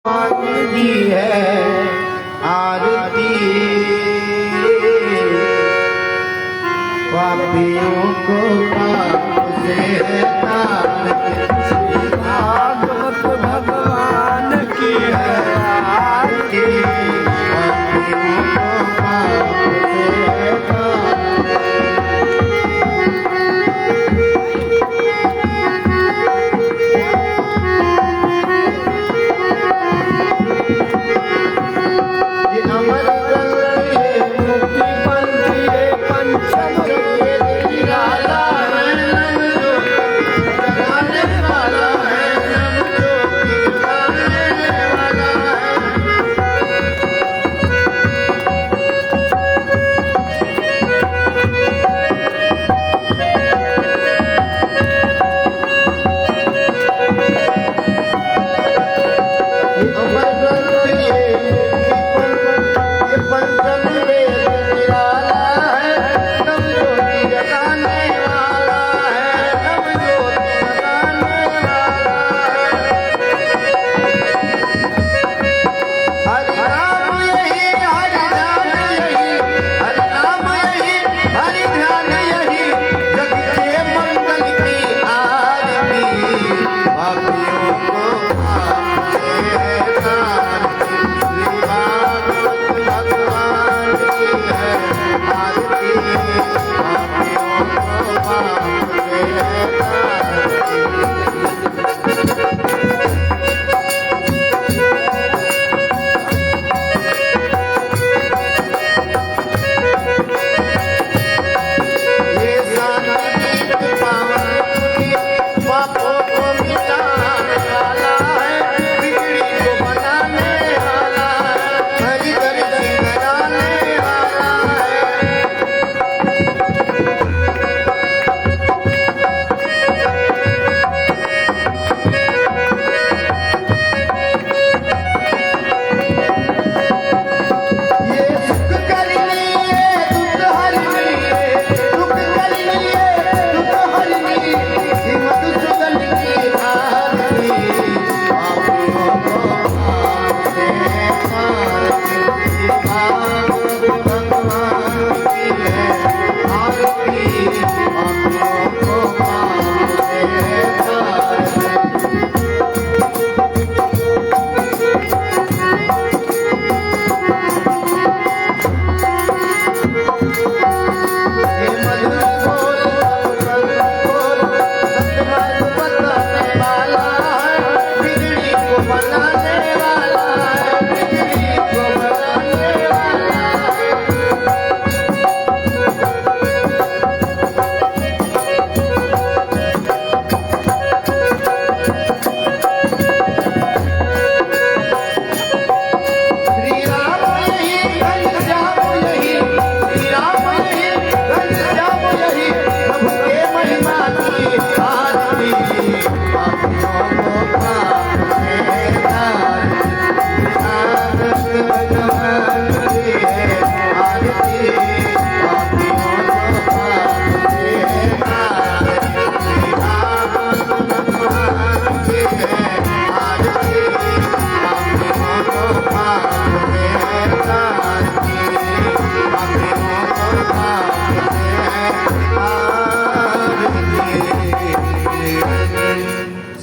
की है आरती, पापियों को पाप से तारती, भागवत भगवान की है आरती, पापियों को पाप से तारती।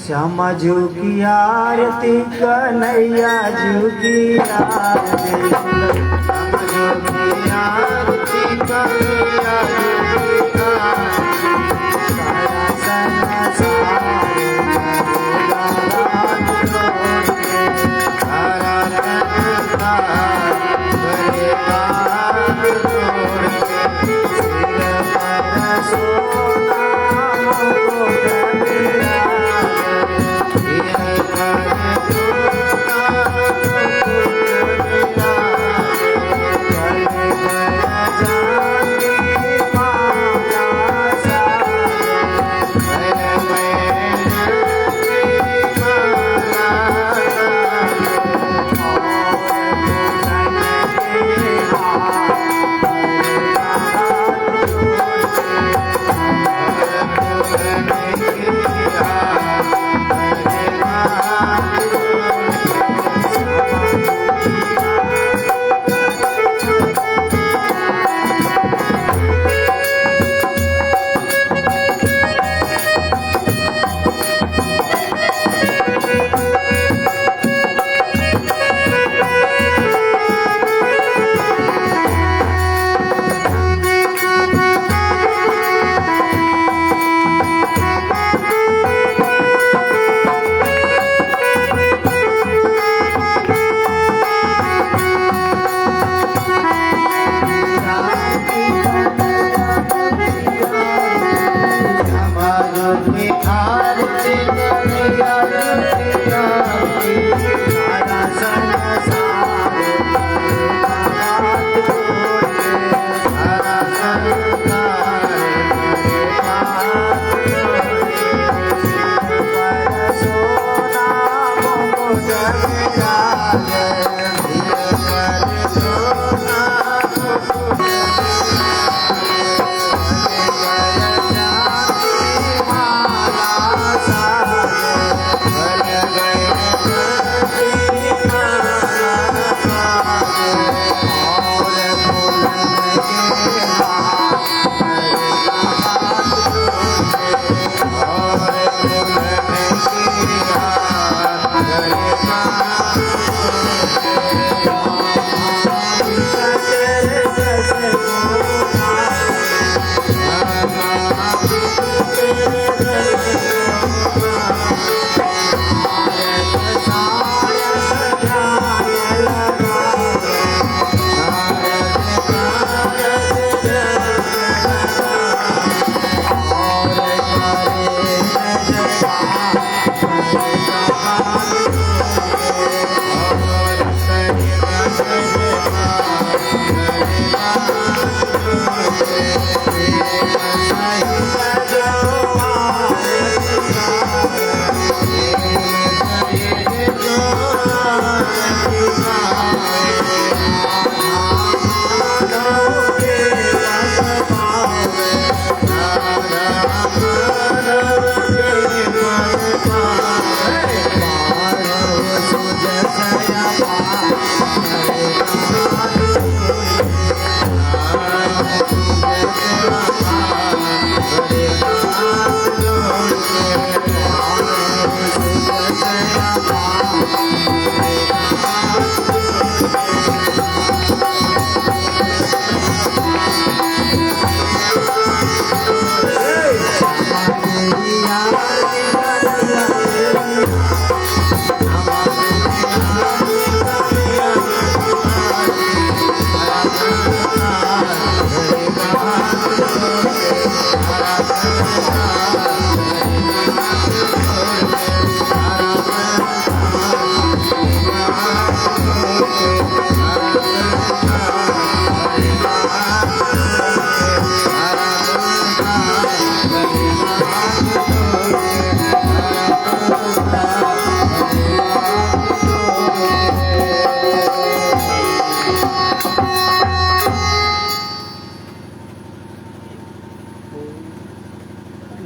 श्यामा जी की आरती, कन्हैया जी की आरती, श्यामा जी की आरती, कन्हैया जी की आरती, सारा संसार सारा संसार बड़े कान छोड़ के, सिर पर सोना मुकुट मेरा,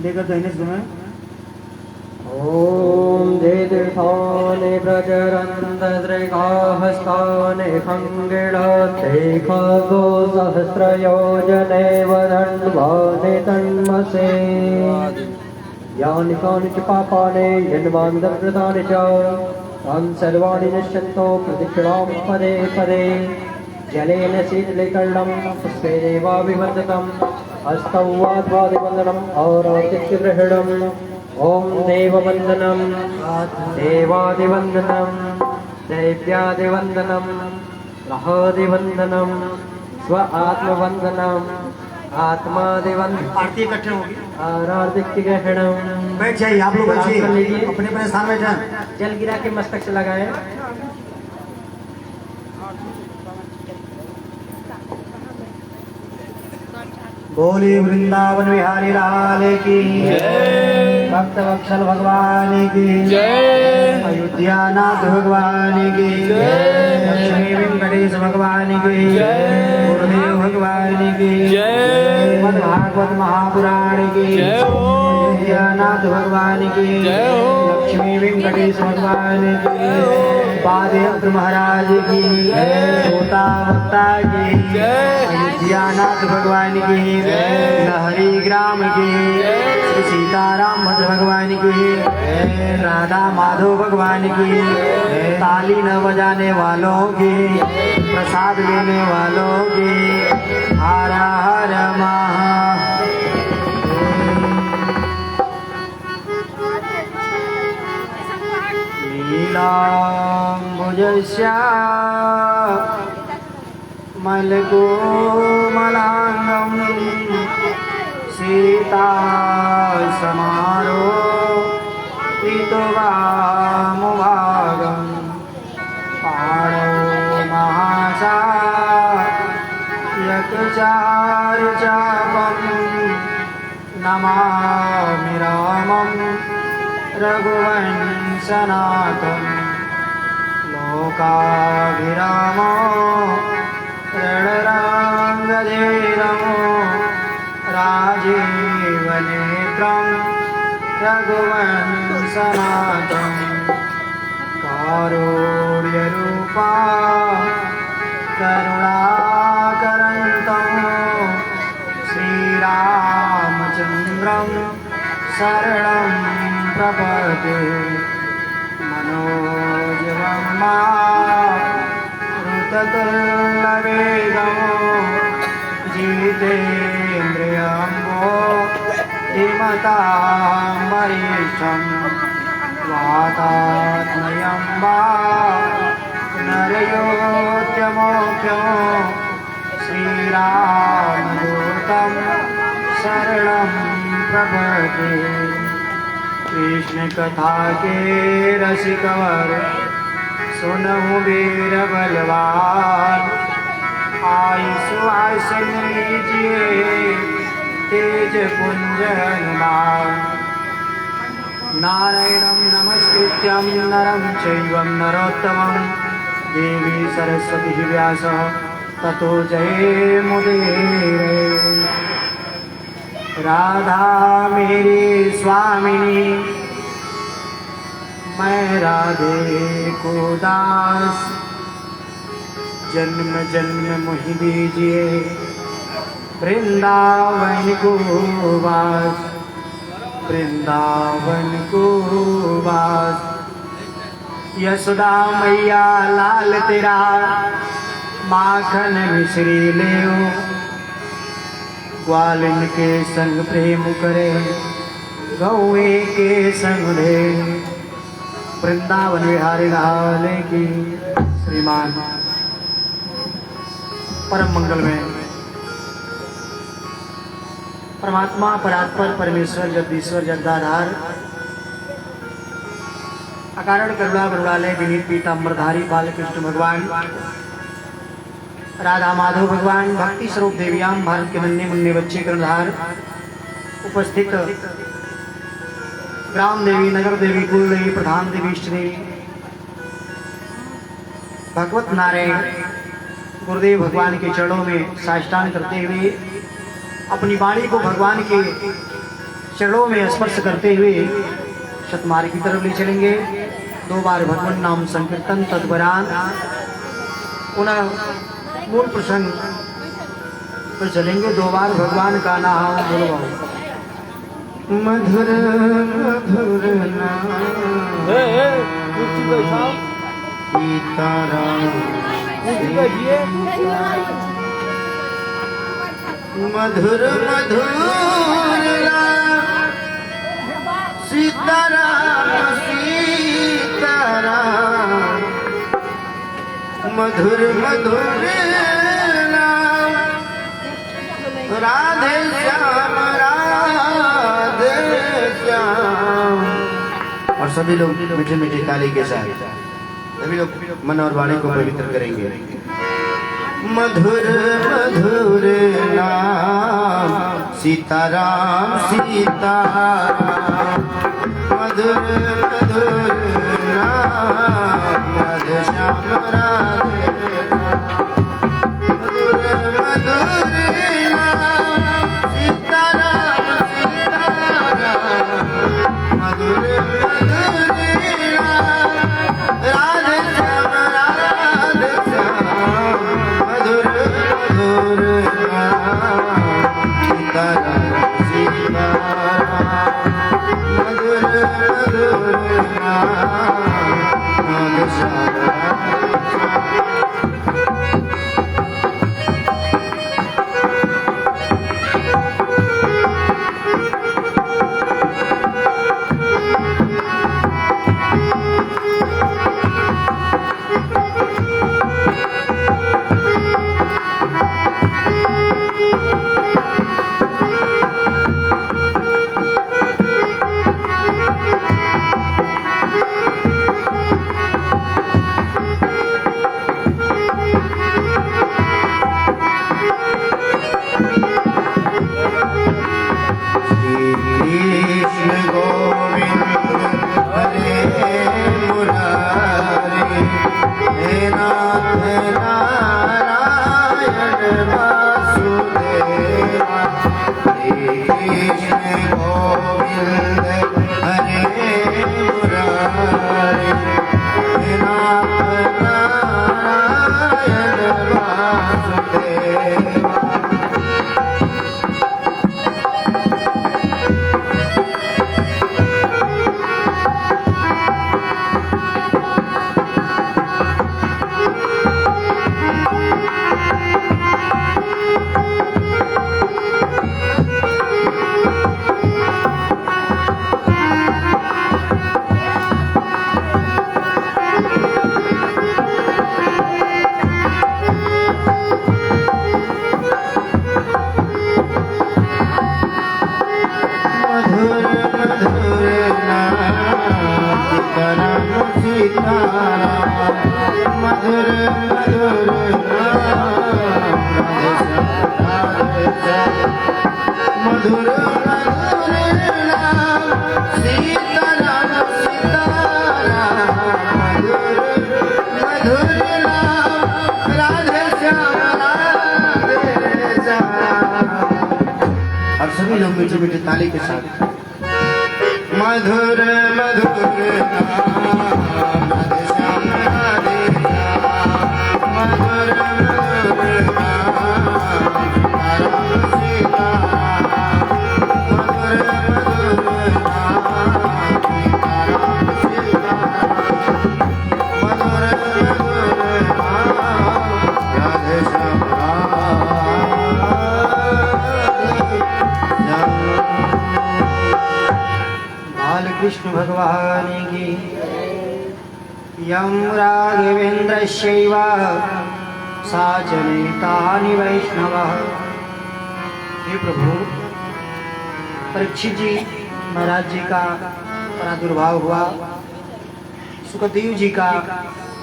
लेकर दहीने घुमाए। ॐ देदीर्थानि प्रचरन्तद्रिकाहस्तानि खङ्गिणते खगो सहस्रयोजने वदन्वानि तन्मसे यानि कानि च पापानि यन्मानि दण्डकृतानि च तानि सर्वाणि नश्यन्तो प्रतिक्षणां पदे पदे जलेन शीतलीकरणं पुष्पेनैव विवर्धितम् हस्तौ वा द्वादिवन्दनम् औरातिथ्यग्रहणम् ॐ देववन्दनं देवादिवन्दनं दैव्यादिवन्दनं ग्रहादिवन्दनं स्व आत्मवन्दनम् आत्मादिवन्दनम् आरती इकट्ठे होगी। आराधिग्रहणम् बैठ जाइए आप लोग, बैठिए अपने अपने स्थान में जाएं। जल गिरा के मस्तक से लगाएं। बोले वृंदावन विहारी लाल की जय, भक्त वत्सल भगवान की जय, अयोध्या नाथ भगवान की जय, लक्ष्मी वेंकटेश भगवान की जय, गुरुदेव भगवान की जय, भागवत महापुराण की जय, अयोध्या नाथ भगवान की जय, लक्ष्मी वेंकटेश भगवान की पादयंत्र महाराज की जय, छोटा भक्ता की जय, अयोध्या नाथ भगवान की लहरी ग्राम की श्री सीताराम भद्र भगवान की राधा माधव भगवान की ताली न बजाने वालों की प्रसाद देने वालों की हर हर महा लीलाम्बुजस्या मलकोमलांगम सीता समारो पितुवामुभागम पाणो महासा यकचारुचापम नमामि रामं रघुवंशनाथं मूकाभिरामो रणराङ्गधीरमो राजीवनेत्रं रघुवंशनाथं कारुण्यरूपा करुणाकरन्तं श्रीरामचन्द्रं शरणं प्रपद्ये मनोजवं मारुततुल्यवेगं जितेन्द्रियम्बो धीमतां वरिष्ठं वातात्मयं वा नरयोत्यमोख्यं श्रीरामदूतं शरणं प्रपद्ये कृष्ण कथा के रसिकवर सुनहु वीर बलवान आई सुहासन लीजिए तेज पुंज हनुमान नारायणं नमस्कृत्यं नरं चैव नरोत्तमं देवी सरस्वती व्यासः ततो जयमुदीरये राधा मेरी स्वामिनी मैं राधे को दास जन्म जन्म मोहि दीजिए वृंदावन को वास वृंदावन को वास यशोदा मैया लाल तेरा माखन मिश्री ले ग्वालिन के संग प्रेम करे गौए के संग दे वृंदावन विहारी लाल की श्रीमान परम मंगल में परमात्मा परात्पर परमेश्वर जगदीश्वर जगदाधार अकारण करुणा करुणालय विनीत पीताम्बरधारी बालकृष्ण भगवान राधा माधव भगवान भक्ति स्वरूप देवियाम भारत के नन्हे मुन्ने बच्चे कर्णधार उपस्थित ग्राम देवी नगर देवी कुल देवी प्रधान देवी श्री भगवत नारायण गुरुदेव भगवान के चरणों में साष्टांग करते हुए अपनी वाणी को भगवान के चरणों में स्पर्श करते हुए शतमार्ग की तरफ ले चलेंगे। 2 बार भगवान नाम संकीर्तन तत्परांत पुनः मूल प्रसंग पर चलेंगे। 2 बार भगवान का नाम बोलो। मधुर मधुर नाम सीताराम मधुर मधुर सीताराम सीताराम मधुर मधुर राधे श्याम राधे श्याम। और सभी लोग मीठे मीठे ताली के साथ सभी लोग मन और वाणी को पवित्र करेंगे। मधुर मधुर नाम सीताराम सीताराम मधुर मधुर नाम राधे श्याम राधे मधुर मधुर नाम सीताराम सीताराम मधुर मधुर नाम राधे श्याम राधे श्याम मधुर मधुर नाम सीताराम सीताराम मधुर मधुर नाम राधे श्याम राधे श्याम। सभी लोग मीठे मीठे ताली के साथ मधुर मधुर नाम राधे श्याम राधे श्याम मधुर मधुर नाम राम सीताराम मधुर मधुर नाम राम सीताराम मधुर मधुर नाम राधे श्याम कृष्ण भगवान की यम राघवेंद्र शैव साचनेतानि वैष्णव। हे प्रभु, परीक्षित जी महाराज जी का प्रादुर्भाव हुआ, सुखदेव जी का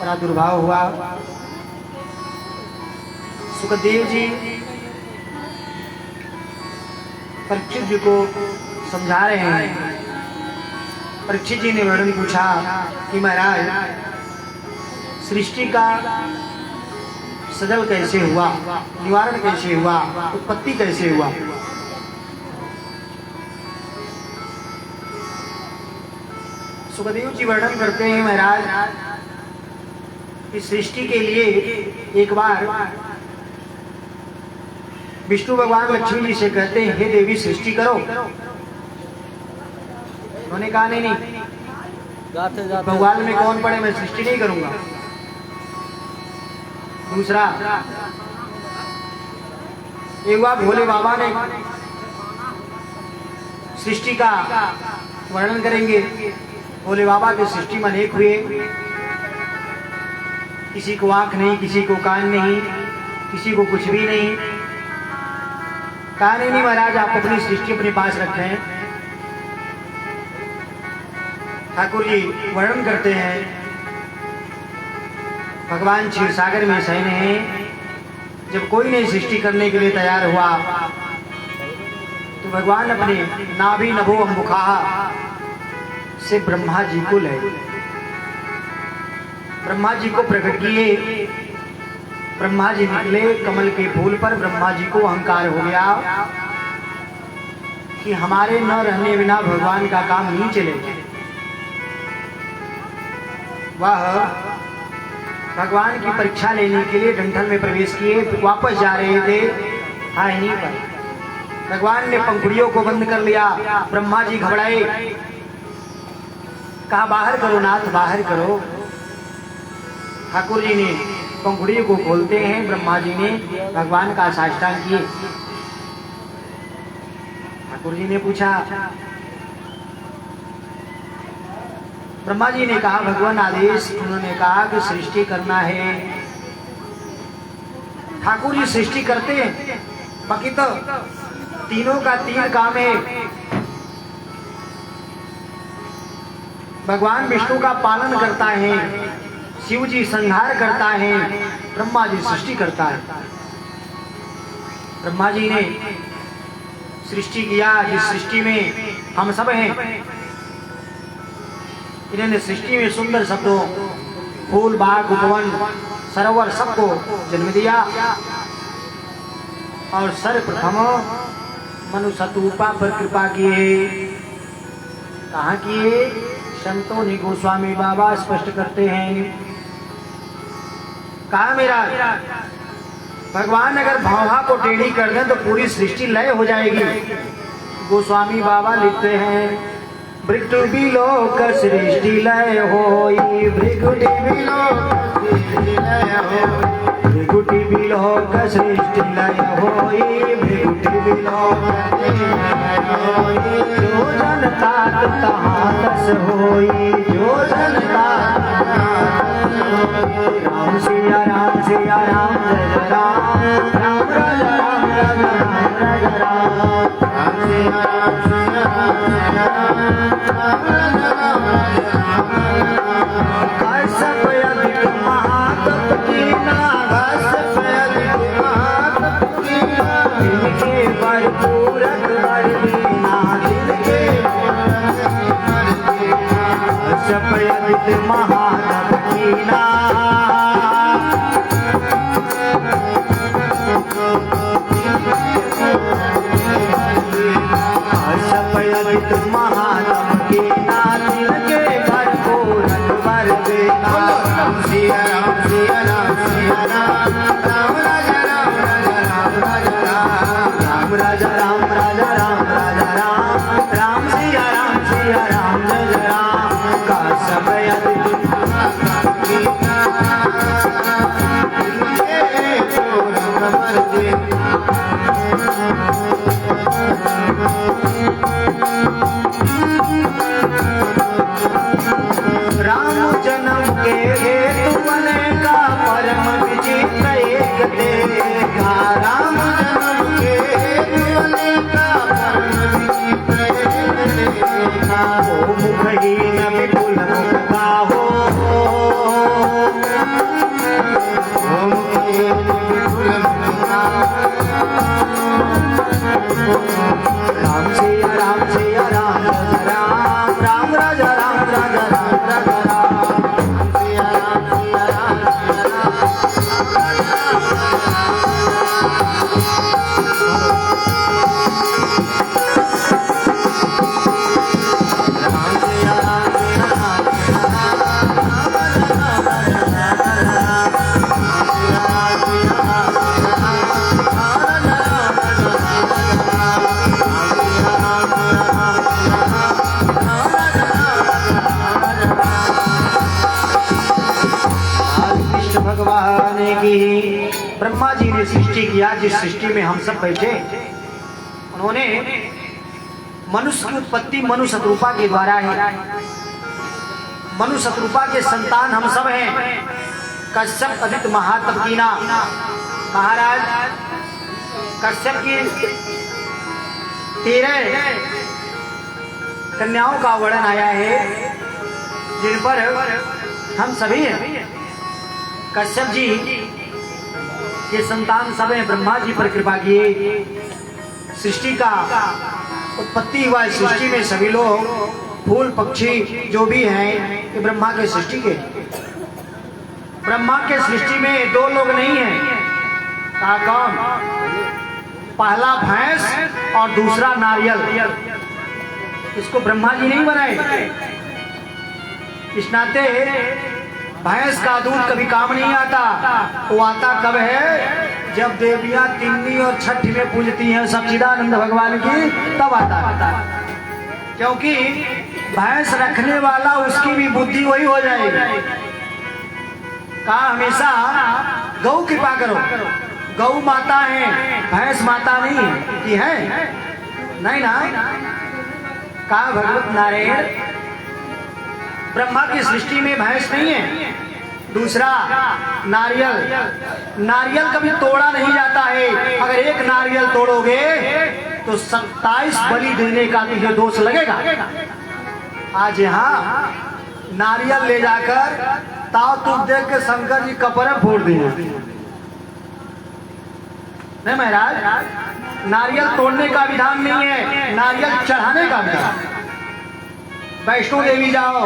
प्रादुर्भाव हुआ। सुखदेव जी परीक्षित जी को समझा रहे हैं। परीक्षित जी ने वर्णन पूछा कि महाराज, सृष्टि का सजल कैसे हुआ, निवारण कैसे हुआ, उत्पत्ति कैसे हुआ। सुखदेव जी वर्णन करते हैं महाराज कि सृष्टि के लिए एक बार विष्णु भगवान लक्ष्मी जी से कहते हैं, हे देवी सृष्टि करो। उन्होंने कहा नहीं भगवान में कौन पड़े, मैं सृष्टि नहीं करूंगा। दूसरा, एक बार भोले बाबा ने सृष्टि का वर्णन करेंगे। भोले बाबा के सृष्टि में अनेक हुए, किसी को आंख नहीं, किसी को कान नहीं, किसी को कुछ भी नहीं। कहा नहीं महाराज, आप अपनी सृष्टि अपने पास रखें। ठाकुर जी वर्णन करते हैं, भगवान क्षीर सागर में शयन है। जब कोई नहीं सृष्टि करने के लिए तैयार हुआ तो भगवान अपने नाभि नभो अंबुखा से ब्रह्मा जी को ले, ब्रह्मा जी को प्रकट किए। ब्रह्मा जी निकले कमल के फूल पर। ब्रह्मा जी को अहंकार हो गया कि हमारे न रहने बिना भगवान का काम नहीं चलेगा। वह भगवान की परीक्षा लेने के लिए डंठल में प्रवेश किए, वापस जा रहे थे, हाय नहीं पर भगवान ने पंखुड़ियों को बंद कर लिया। ब्रह्मा जी घबराए, कहा बाहर करो नाथ, बाहर करो। ठाकुर जी ने पंखुड़ियों को खोलते हैं। ब्रह्मा जी ने भगवान का साष्टांग किए। ठाकुर जी ने पूछा, ब्रह्मा जी ने कहा भगवान आदेश। उन्होंने कहा कि सृष्टि करना है। ठाकुर जी सृष्टि करते हैं, बाकी तो तीनों का तीन काम है। भगवान विष्णु का पालन करता है, शिव जी संहार करता है, ब्रह्मा जी सृष्टि करता है। ब्रह्मा जी ने सृष्टि किया, जिस सृष्टि में हम सब हैं। इन्होंने सृष्टि में सुंदर शब्दों, फूल, बाग, उपवन, सरोवर सबको जन्म दिया और सर्वप्रथम मनु सतरूपा पर कृपा किए। कहाँ किए? संतों ने गोस्वामी बाबा स्पष्ट करते हैं। कहा मेरा भगवान अगर भौहा को टेढ़ी कर दें तो पूरी सृष्टि लय हो जाएगी। गोस्वामी बाबा लिखते हैं भृगु बिलोक सृष्टि लय होई, भृगुटि बिलोक सृष्टि लय होई, भृगुटि बिलोक सृष्टि लय होई, भृगुटि बिलोक सृष्टि लय होई। जो जनता तहाँ तस होई, जो जनता राम सिया राम सिया राम जय राम, राम राजा राम राजा राम राजा राम, राम सिया राम सिया राम जय राम, राम राजा राम राजा राम। कश्यप यदि महातप कीना, कश्यप यदि महातप कीना, जिनके भरपूर वर दीना, जिनके कश्यप यदि महातप कीना, सपयत महातम के नातिल के भरपूर वर देना। राम सिया राम सिया राम सिया राम, राम राजा राम राजा राम राजा राम, राम राजा राम राजा राम राजा राम, राम सिया राम जय राम। का सपयत महातम के वर देना। राम जन्म के हेतु बने का परम विचित्र एक देखा, राम जन्म के हेतु बने का परम विचित्र एक देखा। हो मुखहीन विपुल मुख का हो, मुखहीन विपुल मुख का। राम सिया राम सिया राम राम, राम राजा राम राजा राम राजा राम, सिया राम सिया राम सिया भगवान की। ब्रह्मा जी ने सृष्टि किया, जिस सृष्टि में हम सब बैठे, उन्होंने मनुष्य की उत्पत्ति मनु शतरूपा के द्वारा है। मनु शतरूपा के संतान हम सब हैं। कश्यप आदित्य महातप कीना, महाराज कश्यप की 13 कन्याओं का वर्णन आया है, जिन पर हम सभी हैं। कश्यप जी के संतान सब हैं। ब्रह्मा जी पर कृपा किए, सृष्टि का उत्पत्ति हुआ। सृष्टि में सभी लोग फूल पक्षी जो भी हैं ये ब्रह्मा के सृष्टि के। ब्रह्मा के सृष्टि में 2 लोग नहीं हैं। कहा कौन? पहला भैंस और दूसरा नारियल। इसको ब्रह्मा जी नहीं बनाए। इस नाते भैंस का दूध कभी काम नहीं आता। वो आता कब है? जब देवियां तिन्नी और छठ में पूजती हैं सच्चिदानंद भगवान की, तब आता। क्योंकि भैंस रखने वाला उसकी भी बुद्धि वही हो जाएगी। कहा हमेशा गौ कृपा करो। गौ माता है, भैंस माता नहीं है कि है? नहीं ना। कहा भगवत नारायण ब्रह्मा की सृष्टि में भैंस नहीं है। दूसरा नारियल कभी तोड़ा नहीं जाता है। अगर एक नारियल तोड़ोगे तो 27 बलि देने का तुझे दोष लगेगा। आज यहाँ नारियल ले जाकर ताव तुम देख के शंकर जी कपड़े फोड़ दिए। नहीं महाराज, नारियल तोड़ने का विधान नहीं है, नारियल चढ़ाने का विधान। वैष्णो देवी जाओ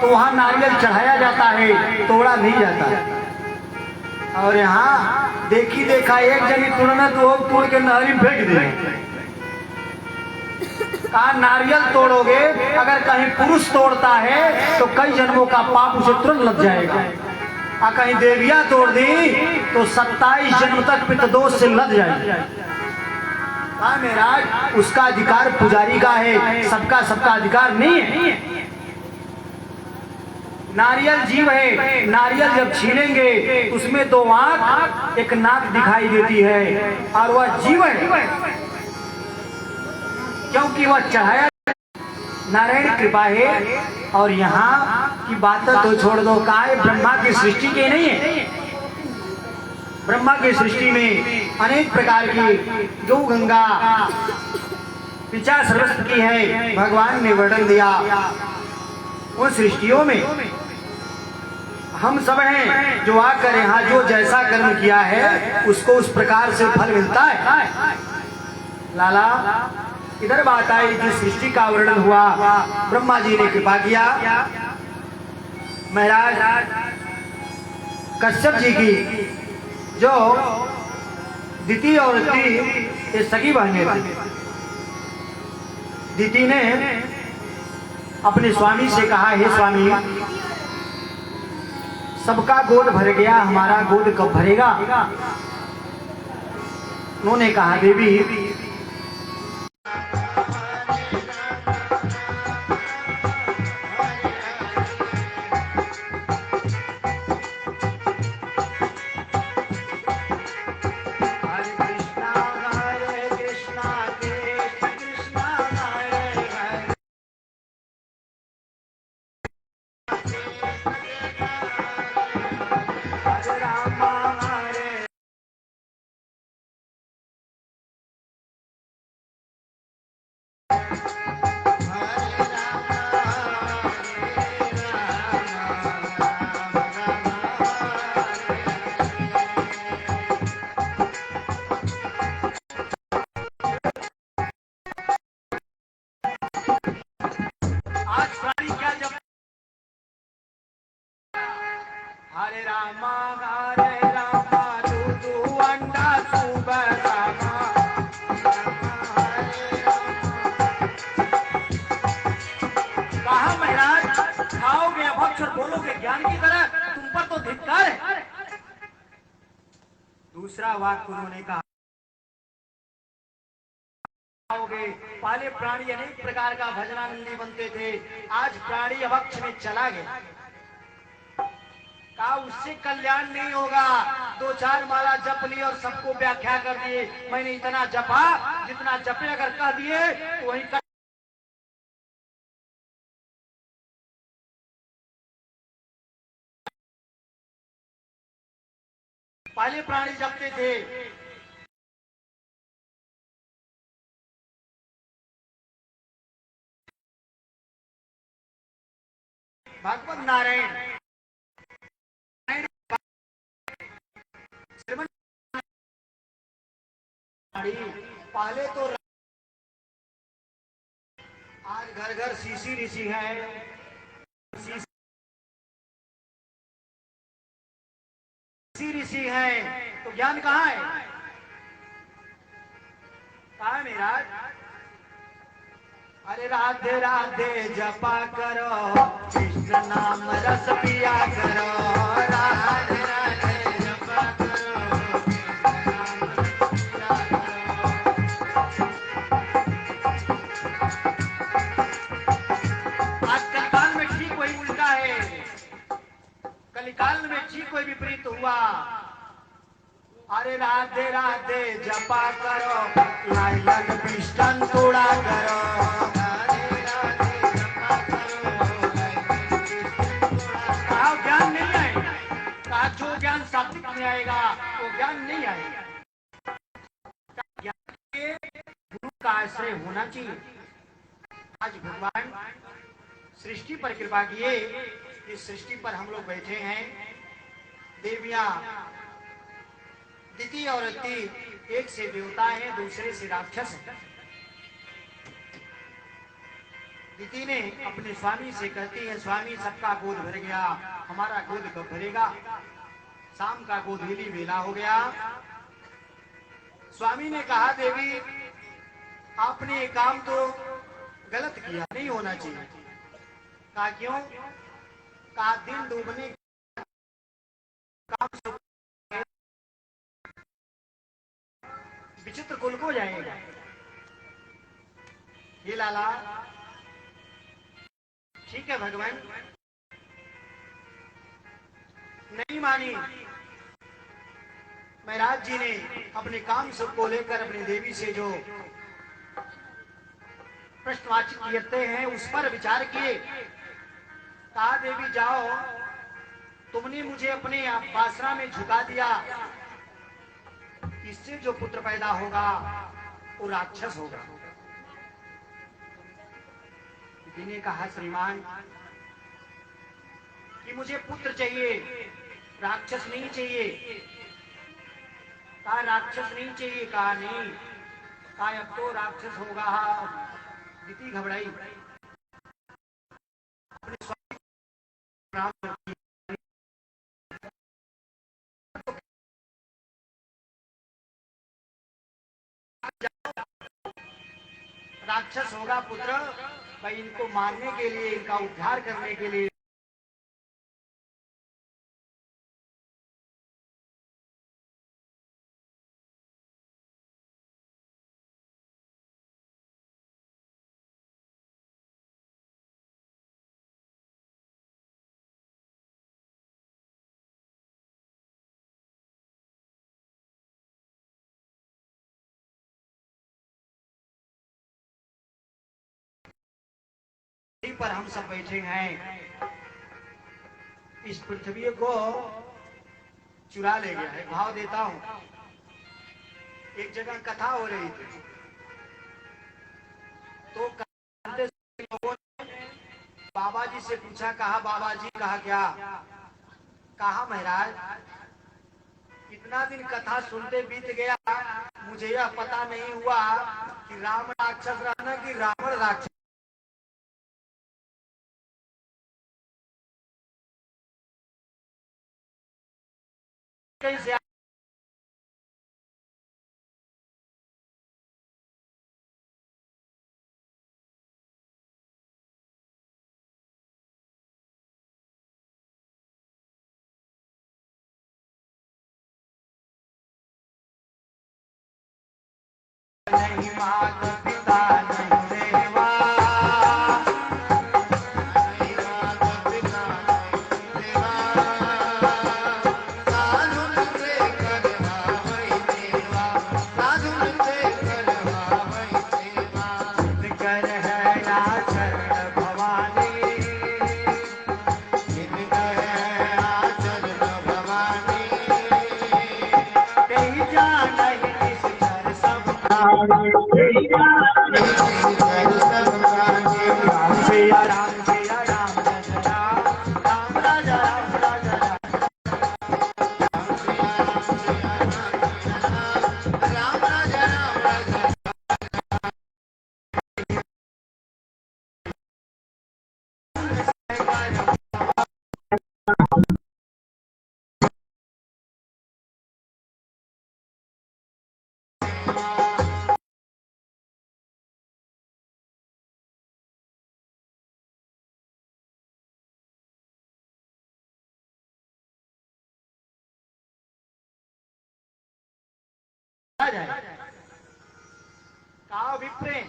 तो वहां नारियल चढ़ाया जाता है, तोड़ा नहीं जाता है। और यहाँ देखी देखा एक जनी तोड़ना तो वो तोड़ के नारी में फेंक दिए। कहा नारियल तोड़ोगे अगर कहीं पुरुष तोड़ता है तो कई जन्मों का पाप उसे तुरंत लग जाएगा, और कहीं देवियां तोड़ दी तो 27 जन्म तक पितृदोष से लग जाएगी। हाँ महाराज, उसका अधिकार पुजारी का है, सबका अधिकार नहीं है। नारियल जीव है, नारियल जब छीलेंगे उसमें 2 आंख 1 नाक दिखाई देती है, और वह जीव है क्योंकि वह चढ़ाया नारायण कृपा है। और यहाँ की बात तो छोड़ दो, काय ब्रह्मा की सृष्टि के नहीं है। ब्रह्मा की सृष्टि में अनेक प्रकार की जो गंगा पिचा सर्वस्व की है, भगवान ने वर्णन दिया। उन सृष्टियों में हम सब हैं जो आकर यहाँ जो जैसा कर्म किया है उसको उस प्रकार से फल मिलता है। लाला इधर बात आई, जिस सृष्टि का वर्णन हुआ ब्रह्मा जी ने कृपा किया। महाराज कश्यप जी की जो दिति और ती ये सगी बहनें थी। दिति ने अपने स्वामी से कहा, हे स्वामी सबका गोद भर गया, हमारा गोद कब भरेगा? उन्होंने कहा देवी हरे रामा दूधू अंडा सुबह रामा। कहा महाराज खाओगे अभक्षर बोलोगे ज्ञान की तरह, तुम पर तो धिक्कार है। दूसरा वाक्य उन्होंने कहा, खाओगे पहले प्राणी अनेक प्रकार का भजनानंदी बनते थे, आज प्राणी अभक्ष में चला गया। का उससे कल्याण नहीं होगा। 2-4 माला जप ली और सबको व्याख्या कर दिए, मैंने इतना जपा जितना जपे अगर कह दिए तो वही कर। पहले प्राणी जपते थे, भगवत नारायण पहले तो आज घर घर सीसी ऋषि है। सीसी ऋषि है तो ज्ञान कहाँ है? कहाँ है मेरा? अरे राधे राधे जपा करो, कृष्ण नाम रस पिया करो। राधे राधे जपा करो, कृष्ण नाम रस पिया करो। आज कलिकाल में ठीक वही उल्टा है। कलिकाल में ठीक कोई विपरीत हुआ। अरे राधे राधे जपा करो, लाइलन पिस्टन तोड़ा करो। राधे राधे जपा करो, कहा ज्ञान नहीं आएगा। कहा जो ज्ञान सात्विक में आएगा वो ज्ञान नहीं आएगा। ज्ञान के गुरु का आश्रय होना चाहिए। आज भगवान सृष्टि पर कृपा किए, इस सृष्टि पर हम लोग बैठे हैं। देवियां दिति और ती एक से देवता है, दूसरे से राक्षस है। दिति ने अपने स्वामी से कहती है, स्वामी सबका गोद भर गया, हमारा गोद कब भरेगा? शाम का गोधूली बेला हो गया। स्वामी ने कहा देवी आपने ये काम तो गलत किया, नहीं होना चाहिए। कहा क्यों? कहा दिन डूबने काम से विचित्र कुल को जाएगा। ये लाला ठीक है भगवान, नहीं मानी। महाराज जी ने अपने काम सब को लेकर अपनी देवी से जो प्रश्नवाचक करते हैं उस पर विचार किए। कहा देवी जाओ, तुमने मुझे अपने बासरा में झुका दिया, इससे जो पुत्र पैदा होगा वो राक्षस होगा। ने कहा श्रीमान कि मुझे पुत्र चाहिए, राक्षस नहीं चाहिए। कहा राक्षस नहीं चाहिए? कहा नहीं। कहा अब तो राक्षस होगा। दीदी घबराई, अपने स्वामी प्रणाम करती। राक्षस होगा पुत्र, भाई इनको मारने के लिए, इनका उद्धार करने के लिए पर हम सब बैठे हैं। इस पृथ्वी को चुरा ले गया है। भाव देता हूं, एक जगह कथा हो रही थी तो लोगों ने बाबा जी से पूछा। कहा बाबा जी? कहा क्या? कहा महाराज इतना दिन कथा सुनते बीत गया, मुझे यह पता नहीं हुआ कि राम राक्षस रहना कि रावण राक्षस। कैसे नहीं मात पिता नहीं देवा, नहीं मात पिता नहीं देवा, साधुन से करवा वही देवा, साधुन से करवा वही देवा। जिनकर है आचरण भवानी, जिनकर है आचरण भवानी, कहीं जाना ही इस घर सब राम सिया राम सिया राम राजा राम राम राजा राम राजा राम राजा राम राजा कहा विप्रे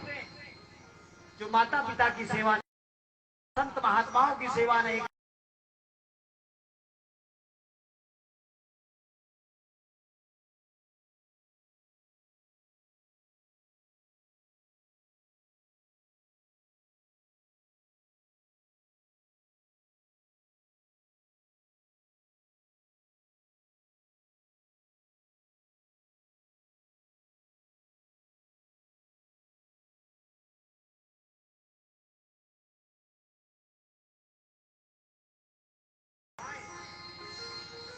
जो माता पिता की सेवा, संत महात्माओं की सेवा नहीं,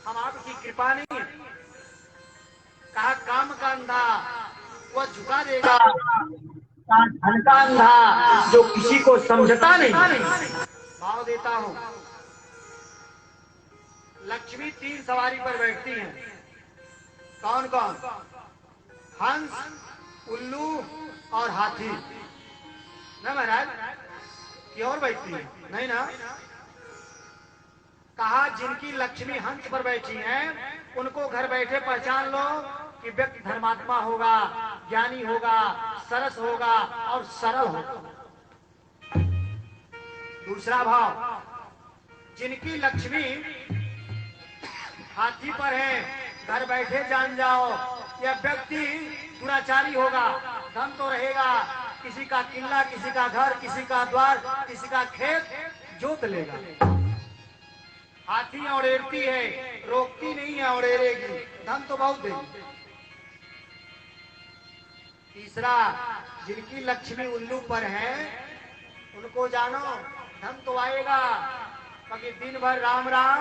हम आपकी कृपा नहीं। कहा काम का अंधा वह झुका देगा, धन का अंधा जो किसी को समझता नहीं। भाव देता हूं लक्ष्मी 3 सवारी पर बैठती हैं। कौन कौन? हंस, उल्लू और हाथी। ना महाराज, की और बैठती है? नहीं ना। कहा जिनकी लक्ष्मी हंस पर बैठी है उनको घर बैठे पहचान लो कि व्यक्ति धर्मात्मा होगा, ज्ञानी होगा, सरस होगा और सरल होगा। दूसरा भाव, जिनकी लक्ष्मी हाथी पर है, घर बैठे जान जाओ यह व्यक्ति दुराचारी होगा। धन तो रहेगा, किसी का किला, किसी का घर, किसी का द्वार, किसी का खेत जोत लेगा। हाथी औड़ेरती है, रोकती नहीं है, औड़ेरेगी, धन तो बहुत देगी। तीसरा, जिनकी लक्ष्मी उल्लू पर है उनको जानो धन तो आएगा, बाकी दिन भर राम राम,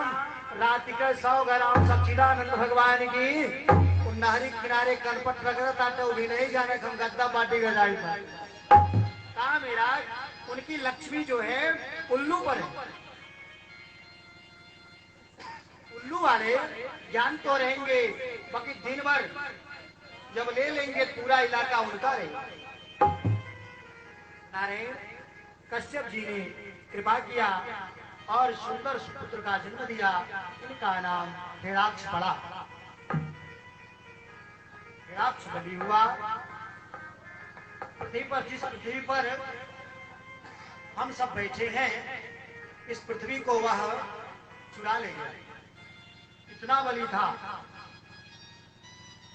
रात के 100 घर आम। सच्चिदानंद भगवान की नहरी किनारे कनपट रगड़ता तो भी नहीं जाने हम गद्दा पार्टी का जाई था। कहा मेरा, उनकी लक्ष्मी जो है उल्लू पर है। उल्लू वाले ज्ञान तो रहेंगे, बाकी दिन भर जब ले लेंगे पूरा इलाका उनका रहेगा। नारायण कश्यप जी ने कृपा किया और सुंदर पुत्र का जन्म दिया। इनका नाम हिरणाक्ष पड़ा। हिरणाक्ष बलि हुआ। पृथ्वी पर, जिस पृथ्वी पर हम सब बैठे हैं, इस पृथ्वी को वह चुरा ले गया। इतना बलि था,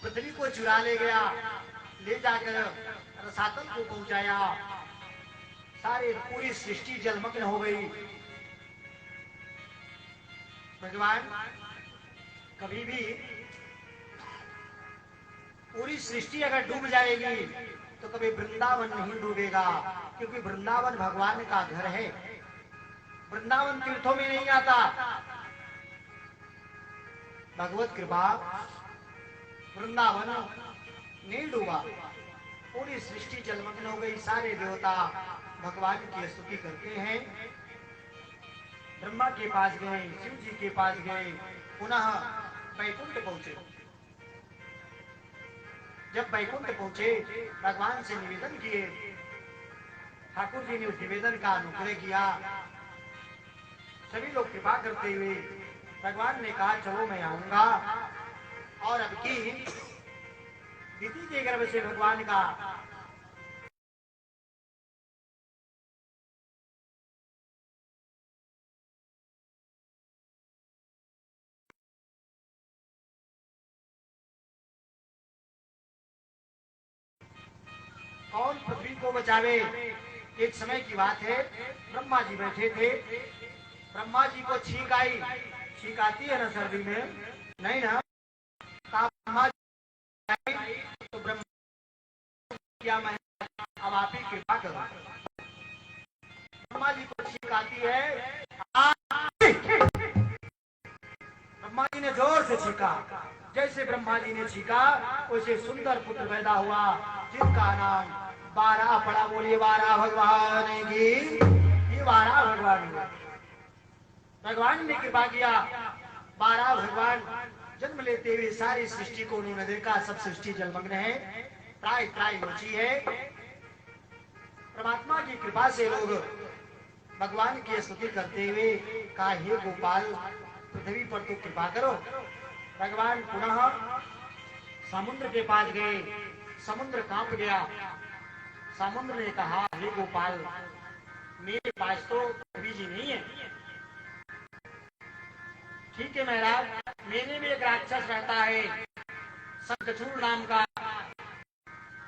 पृथ्वी को चुरा ले गया, ले जाकर रसातल को पहुंचाया। सारे पूरी सृष्टि जलमग्न हो गई। भगवान कभी भी पूरी सृष्टि अगर डूब जाएगी तो कभी वृंदावन नहीं डूबेगा, क्योंकि वृंदावन भगवान का घर है। वृंदावन तीर्थों में नहीं आता। भगवत कृपा, वृंदावन नहीं डूबा, पूरी सृष्टि जलमग्न हो गई। सारे देवता भगवान की स्तुति करते हैं। ब्रह्मा के पास गए, शिव जी के पास गए, पुनः वैकुंठ पहुंचे। जब वैकुंठ पहुंचे, भगवान से निवेदन किए। ठाकुर जी ने उस निवेदन का अनुग्रह किया। सभी लोग कृपा करते हुए भगवान ने कहा चलो मैं आऊंगा। और अब की दीदी के गर्भ से भगवान का कौन पृथ्वी को बचावे। एक समय की बात है, ब्रह्मा जी बैठे थे। ब्रह्मा जी को छींक आई। छींक आती है ना सर्दी में? नहीं ना। ब्रह्मा जी आई तो ब्रह्मा किया, मैं अब आप ही कृपा करो। ब्रह्मा जी को छींक आती है। ब्रह्मा जी ने जोर से छींका। जैसे ब्रह्मा जी ने छींका वैसे सुंदर पुत्र पैदा हुआ, जिनका नाम 12 पड़ा। बोलिए 12 भगवान की। ये 12 भगवान हुआ। भगवान ने कृपा किया। 12 भगवान जन्म लेते हुए सारी सृष्टि को उन्होंने देखा। सब सृष्टि जलमग्न है, त्राय त्राय रुचि है। परमात्मा की कृपा से लोग भगवान की स्तुति करते हुए कहा हे गोपाल, पृथ्वी पर तो कृपा करो। भगवान पुनः समुद्र के पास गए। समुद्र कांप गया। समुद्र ने कहा हे गोपाल, मेरे पास तो कवि जी नहीं है। ठीक है महाराज, मेरे में एक राक्षस रहता है शंखचूड़ नाम का,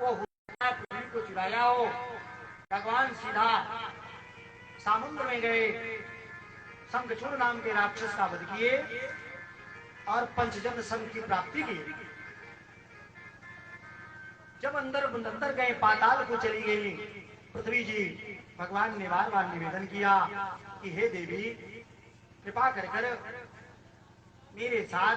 वो पृथ्वी को चुराया हो। भगवान सीधा समुद्र में गए, शंखचूड़ नाम के राक्षस का वध किए और पंचजन संघ की प्राप्ति की। जब अंदर गए, पाताल को चली गई पृथ्वी जी, भगवान ने बार बार निवेदन किया कि हे देवी, कृपा कर मेरे साथ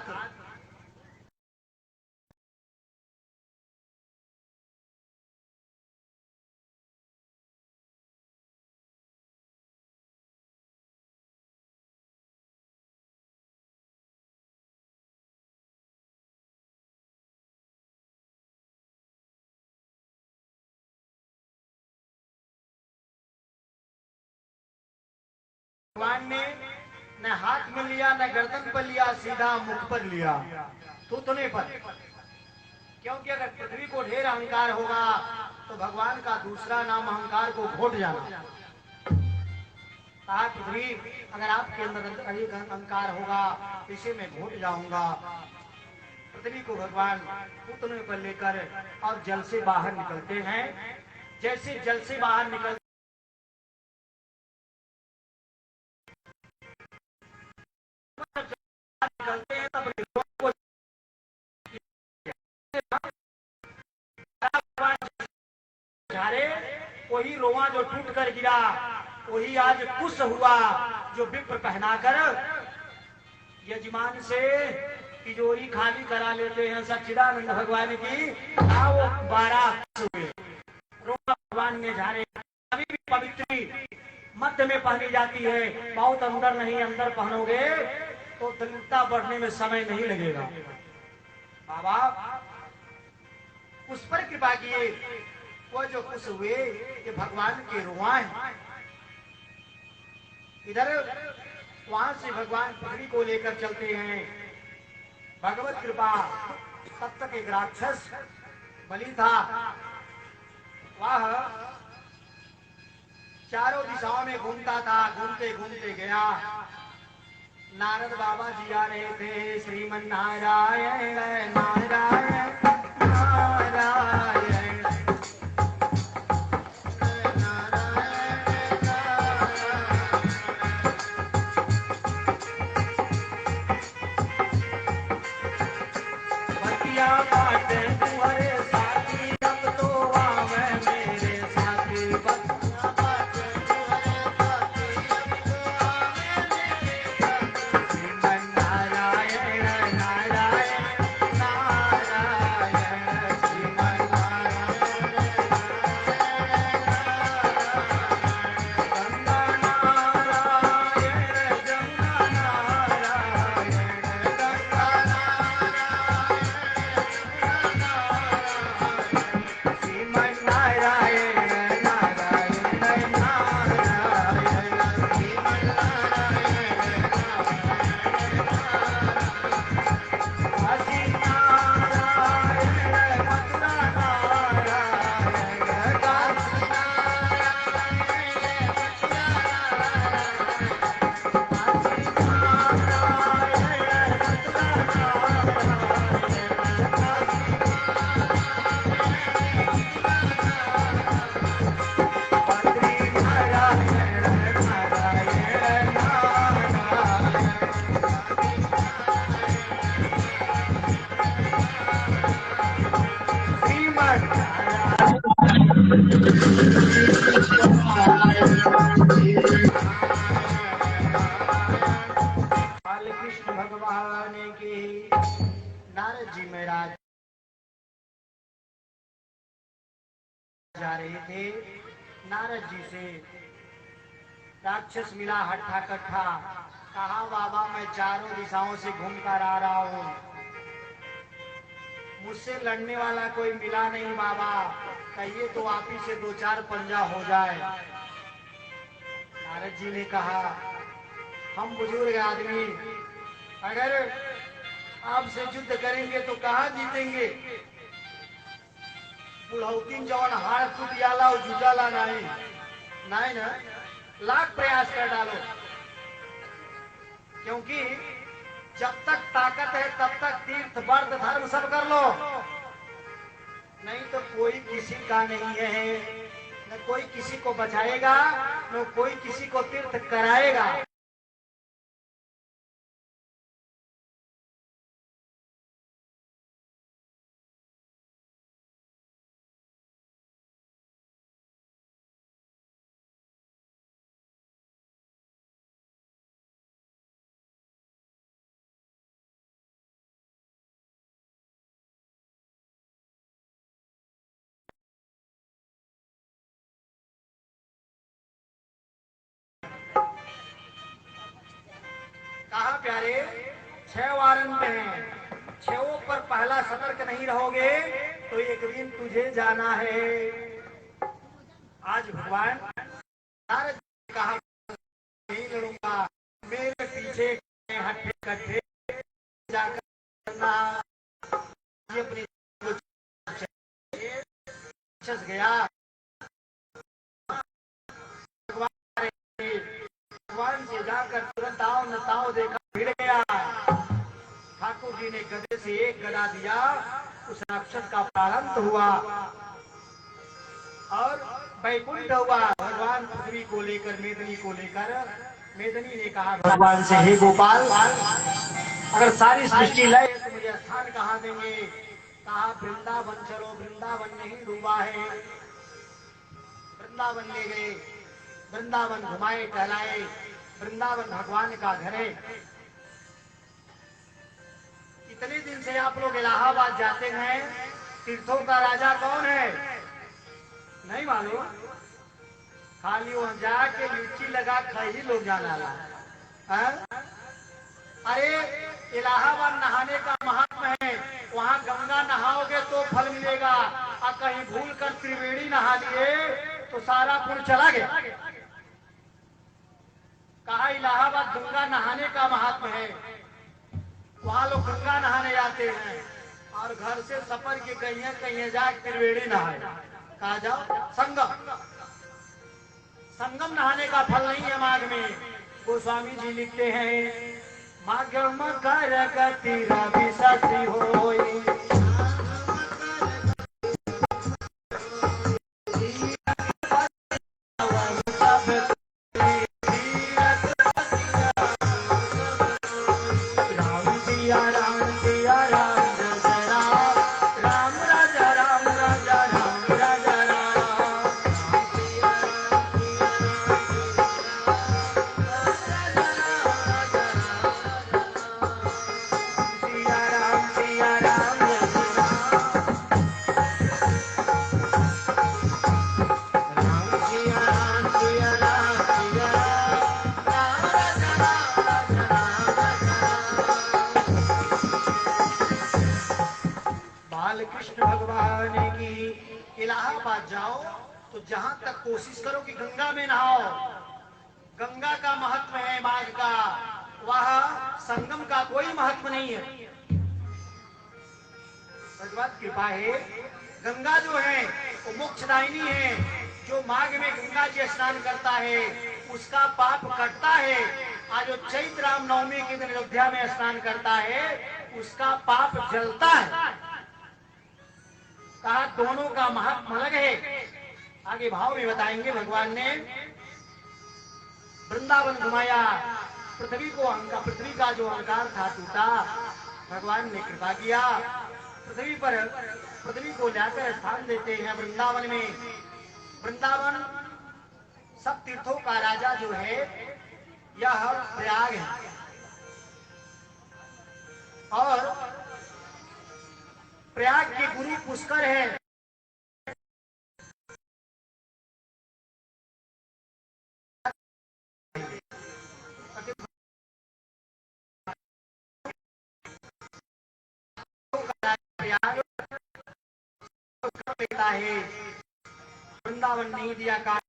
भगवान ने न हाथ में लिया, न गर्दन पर लिया, सीधा मुख पर लिया, थूथने पर। क्योंकि अगर पृथ्वी को ढेर अहंकार होगा तो भगवान का दूसरा नाम अहंकार को घोट जाना। कहा पृथ्वी अगर आपके अंदर अधिक अहंकार होगा इसे मैं घोट जाऊंगा। पृथ्वी को भगवान घुटने पर लेकर और जल से बाहर निकलते हैं। जैसे जल से बाहर निकलते हैं तब झारे वही रोआ जो टूट कर गिरा, वही आज कुश हुआ जो विप्र पहनाकर यजमान से तिजोरी खाली करा लेते हैं। सच्चिदानंद भगवान की वो 12 हुए रोआ भगवान ने झारे। अभी भी पवित्री मध्य में पहनी जाती है, बहुत अंदर नहीं, अंदर पहनोगे तो दलितता बढ़ने में समय नहीं लगेगा। बाबा उस पर कृपा किए, वो जो खुश हुए ये भगवान के रुआ हैं। इधर वहां से भगवान पृथ्वी को लेकर चलते हैं। भगवत कृपा, तब तक एक राक्षस बलि था, वह चारों दिशाओं में घूमता था। घूमते घूमते गया, नारद बाबा जी आ रहे थे। श्रीमन नारायण नारायण नारायण कृष्ण भगवान की। नारद जी महाराज जा रहे थे। नारद जी से राक्षस मिला हट्ठा कट्ठा। कहा बाबा मैं चारों दिशाओं से घूम कर आ रहा हूँ, मुझसे लड़ने वाला कोई मिला नहीं बाबा, कहिए तो आप ही से 2-4 पंजा हो जाए। नारद जी ने कहा हम बुजुर्ग आदमी अगर आपसे युद्ध करेंगे तो कहाँ जीतेंगे। बुढ़ौती जौन हार टूट जाला और जुटाला नहीं नहीं ना, लाख प्रयास कर डालो, क्योंकि जब तक ताकत है तब तक तीर्थ व्रत धर्म सब कर लो, नहीं तो कोई किसी का नहीं है। न कोई किसी को बचाएगा, न कोई किसी को तीर्थ कराएगा। कहा प्यारे 6 वारन में है, 6 पर पहला सतर्क नहीं रहोगे तो एक दिन तुझे जाना है। आज भगवान नारद जी ने कहा नहीं लड़ूंगा, हट्टे कट्टे जाकर करना ये अपनी गया भगवान से जाकर तुरंत आओ नताओ देखा भिड़ गया। ठाकुर जी ने गदे से एक गदा दिया, उस नक्षत्र का प्रारंभ हुआ और वैकुंठ हुआ। भगवान पृथ्वी को लेकर मेदनी को लेकर मेदनी ने कहा भगवान से, हे गोपाल अगर सारी सृष्टि लय तो मुझे स्थान कहाँ देंगे? कहा वृंदावन चलो, वृंदावन नहीं डूबा है। वृंदावन ले गए, वृंदावन घुमाए टहलाए, वृंदावन भगवान का घर है। इतने दिन से आप लोग इलाहाबाद जाते हैं, तीर्थों का राजा कौन है नहीं मालूम? खाली वहां जाके लीची लगा खाई लोग जाना ला। अरे इलाहाबाद नहाने का महात्मा है, वहां गंगा नहाओगे तो फल मिलेगा, और कहीं भूल कर त्रिवेणी नहा लिए तो सारा पुण्य चला गया। कहा इलाहाबाद गंगा नहाने का महात्मा है, वहां लोग गंगा नहाने जाते हैं और घर से सफर के कहीं जाके त्रिवेणी नहाए। कहा जाओ संगम, संगम नहाने का फल नहीं है माघ में। गोस्वामी जी लिखते हैं, माघ मकर गति रवि सती होई, कृष्ण भगवान की। इलाहाबाद जाओ तो जहां तक कोशिश करो कि गंगा में नहाओ। गंगा का महत्व है माघ का, वह संगम का कोई महत्व नहीं है। भगवत कृपा है, गंगा जो है वो मोक्षदायिनी है। जो माघ में गंगा जी स्नान करता है उसका पाप कटता है, आज जो चैत्र राम नवमी के दिन अयोध्या में स्नान करता है उसका पाप जलता है। कहा दोनों का महत्व अलग है। आगे भाव में बताएंगे। भगवान ने वृंदावन घुमाया, पृथ्वी को अहंकार, पृथ्वी का जो अहंकार था टूटा, भगवान ने कृपा किया। पृथ्वी पर पृथ्वी को लाकर स्थान देते हैं वृंदावन में। वृंदावन सब तीर्थों का राजा जो है यह प्रयाग है, और प्रयाग के गुरु पुष्कर है। है वृंदावन नहीं दिया का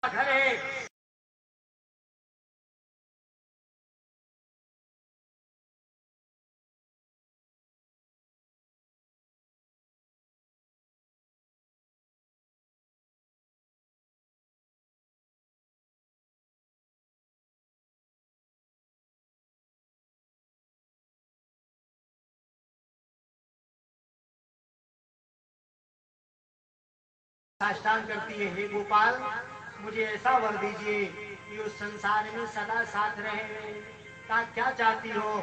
घर है। साष्टांग करती है, हे गोपाल मुझे ऐसा वर दीजिए कि उस संसार में सदा साथ रहे। का क्या चाहती हो?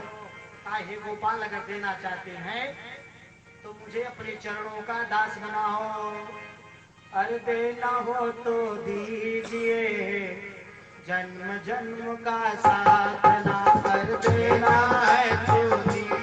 का हे गोपाल अगर देना चाहते हैं तो मुझे अपने चरणों का दास बनाओ। अरे देना हो तो दीजिए, जन्म जन्म का साथ ना कर देना है तो दीजिए।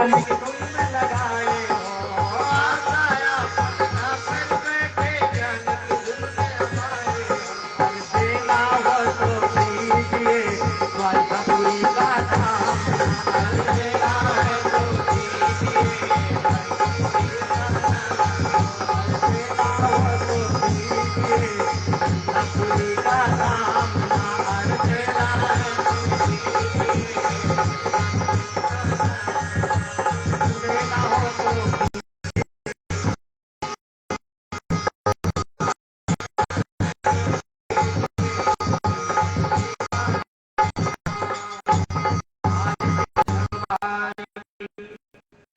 तुम लगाए हो आसाया ना फिर बैठे जन तुम हमारे देना हो तो दीजिए स्वर्गपुरी का धाम देना है तो दीजिए देना हो तो दीजिए स्वर्गपुरी का धाम देना है देना हो तो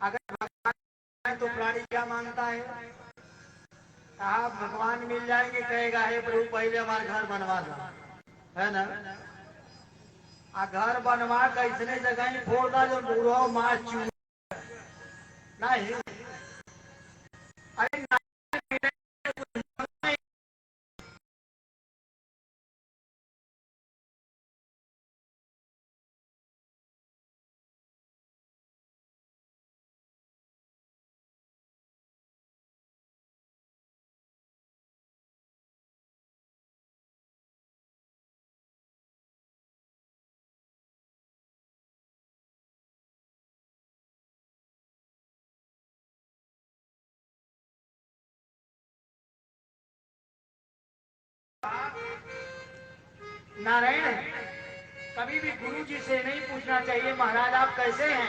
अगर भगवान है तो प्राणी क्या मांगता है? कहा भगवान मिल जाएंगे कहेगा हे प्रभु पहले हमारे घर बनवा दो, है ना? आ घर बनवा कैसने जगह ही फोड़ दा जो बूढ़ो माँ चू नहीं अरे नारायण कभी भी गुरु जी से नहीं पूछना चाहिए महाराज आप कैसे हैं।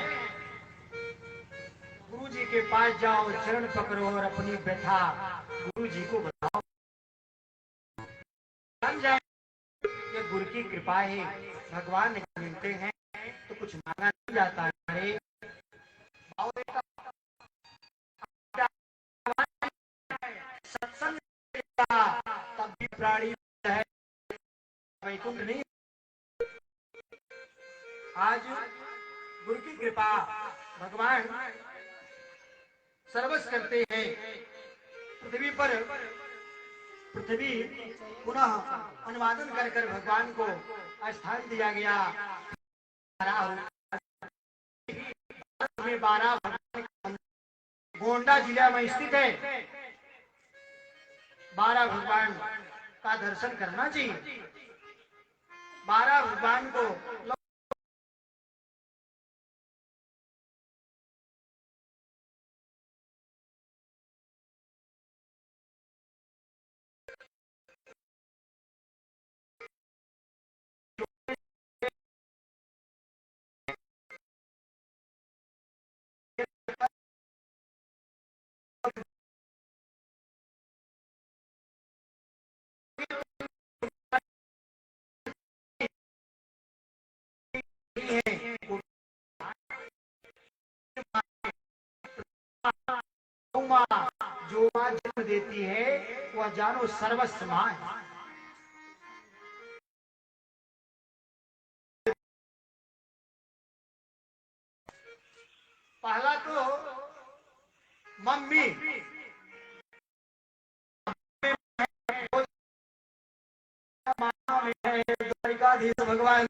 गुरु जी के पास जाओ चरण पकड़ो और अपनी व्यथा गुरु जी को बताओ, जान जाए ये गुरु की कृपा है। भगवान मिलते हैं तो कुछ मांगा नहीं जाता है। सत्संग तब भी प्राणी है वैकुंठ नहीं। आज गुरु की कृपा भगवान सर्वस्व करते हैं। पृथ्वी पर पृथ्वी पुनः अनुवादन कर कर भगवान को स्थान दिया गया। 12 भगवान गोंडा जिला में स्थित है। 12 भगवान का दर्शन करना चाहिए। 12 भगवान को जो मां जन्म देती है वह जानो सर्वस्व मां है। पहला तो मम्मी द्वारिकाधीश भगवान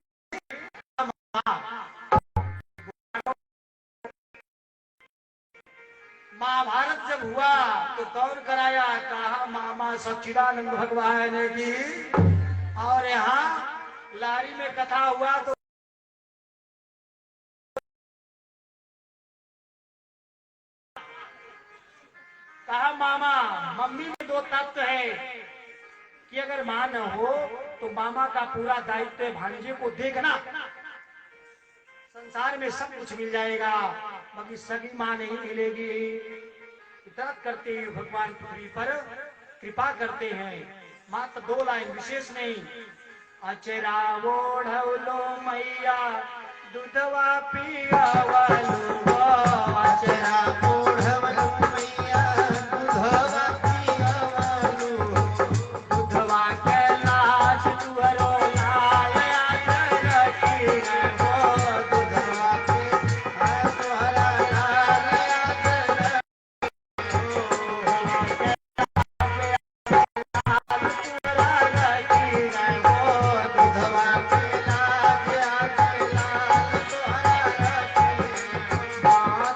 महाभारत जब हुआ तो कौन कराया? कहा मामा सच्चिदानंद भगवान की। और यहाँ लारी में कथा हुआ तो कहा मामा मम्मी में 2 तत्व है कि अगर मां न हो तो मामा का पूरा दायित्व भांजे को देखना। संसार में सब कुछ मिल जाएगा मगर सगी मां नहीं मिलेगी। इतना करते हुए भगवान पृथ्वी पर कृपा करते हैं। मात्र 2 लाइन विशेष नहीं। अचरा ओढ़लो मैया दूधवा पियावलो अचरा ओढ़वलो मैया दूधवा पियावलो दूधवा के लाज तुहरो लाल आचर की हो दूधवा के तोहरा लाल आचर दूधवा के लाज आचर लाल तोहरा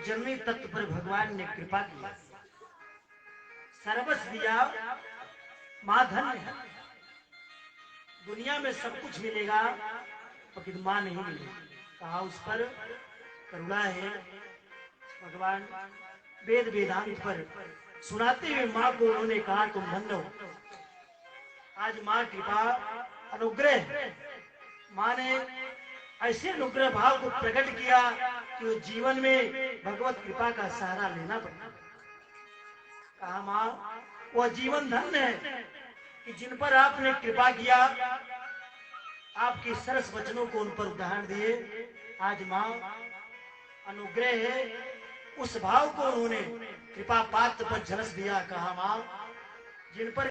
जन्मी तत्व पर भगवान ने कृपा की, सर्वस्व दिया, माँ धन्य है। दुनिया में सब कुछ मिलेगा लेकिन माँ नहीं मिलेगी। कहा उस पर करुणा है। भगवान वेद वेदांत पर सुनाते हुए माँ को उन्होंने कहा तुम धन्य हो। आज माँ कृपा अनुग्रह, माँ ने ऐसे अनुग्रह भाव को प्रकट किया कि वो जीवन में भगवत कृपा का सहारा लेना पड़ा। कहा माँ वह जीवन धन्य है कि जिन पर आपने कृपा किया, आपके सरस वचनों को उन पर उदाहरण दिए। आज माँ अनुग्रह है, उस भाव को उन्होंने कृपा पात्र पर झलस दिया। कहा माँ जिन पर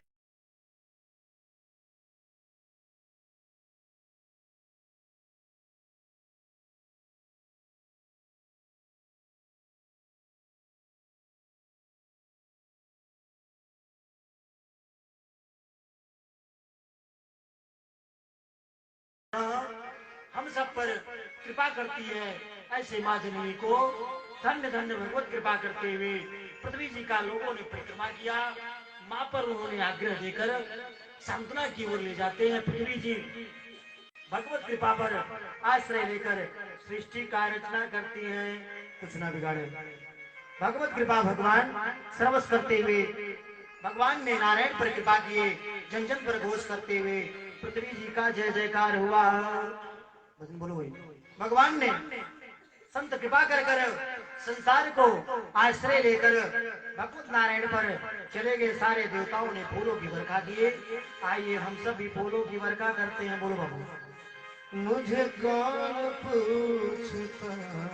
हम सब पर कृपा करती है, ऐसे माँ जननी को धन्य धन्य भगवत कृपा करते हुए पृथ्वी जी का लोगों ने परिक्रमा किया। माँ पर उन्होंने आग्रह देकर सांत्वना की ओर ले जाते हैं। पृथ्वी जी भगवत कृपा पर आश्रय लेकर सृष्टि का रचना करती हैं, कुछ ना बिगाड़े। भगवत कृपा भगवान सर्वस करते हुए भगवान ने नारायण पर कृपा किए, जन जन पर घोष करते हुए पृथ्वी जी का जय जयकार हुआ। बोलो वही भगवान ने संत कृपा कर कर संसार को आश्रय लेकर भगवत नारायण पर चले गए। सारे देवताओं ने फूलों की वर्षा किए। आइए हम सब भी फूलों की वर्षा करते हैं। बोलो बाबू मुझे कौन पूछता था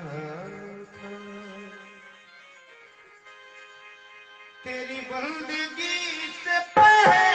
तेरी बंदगी से पहले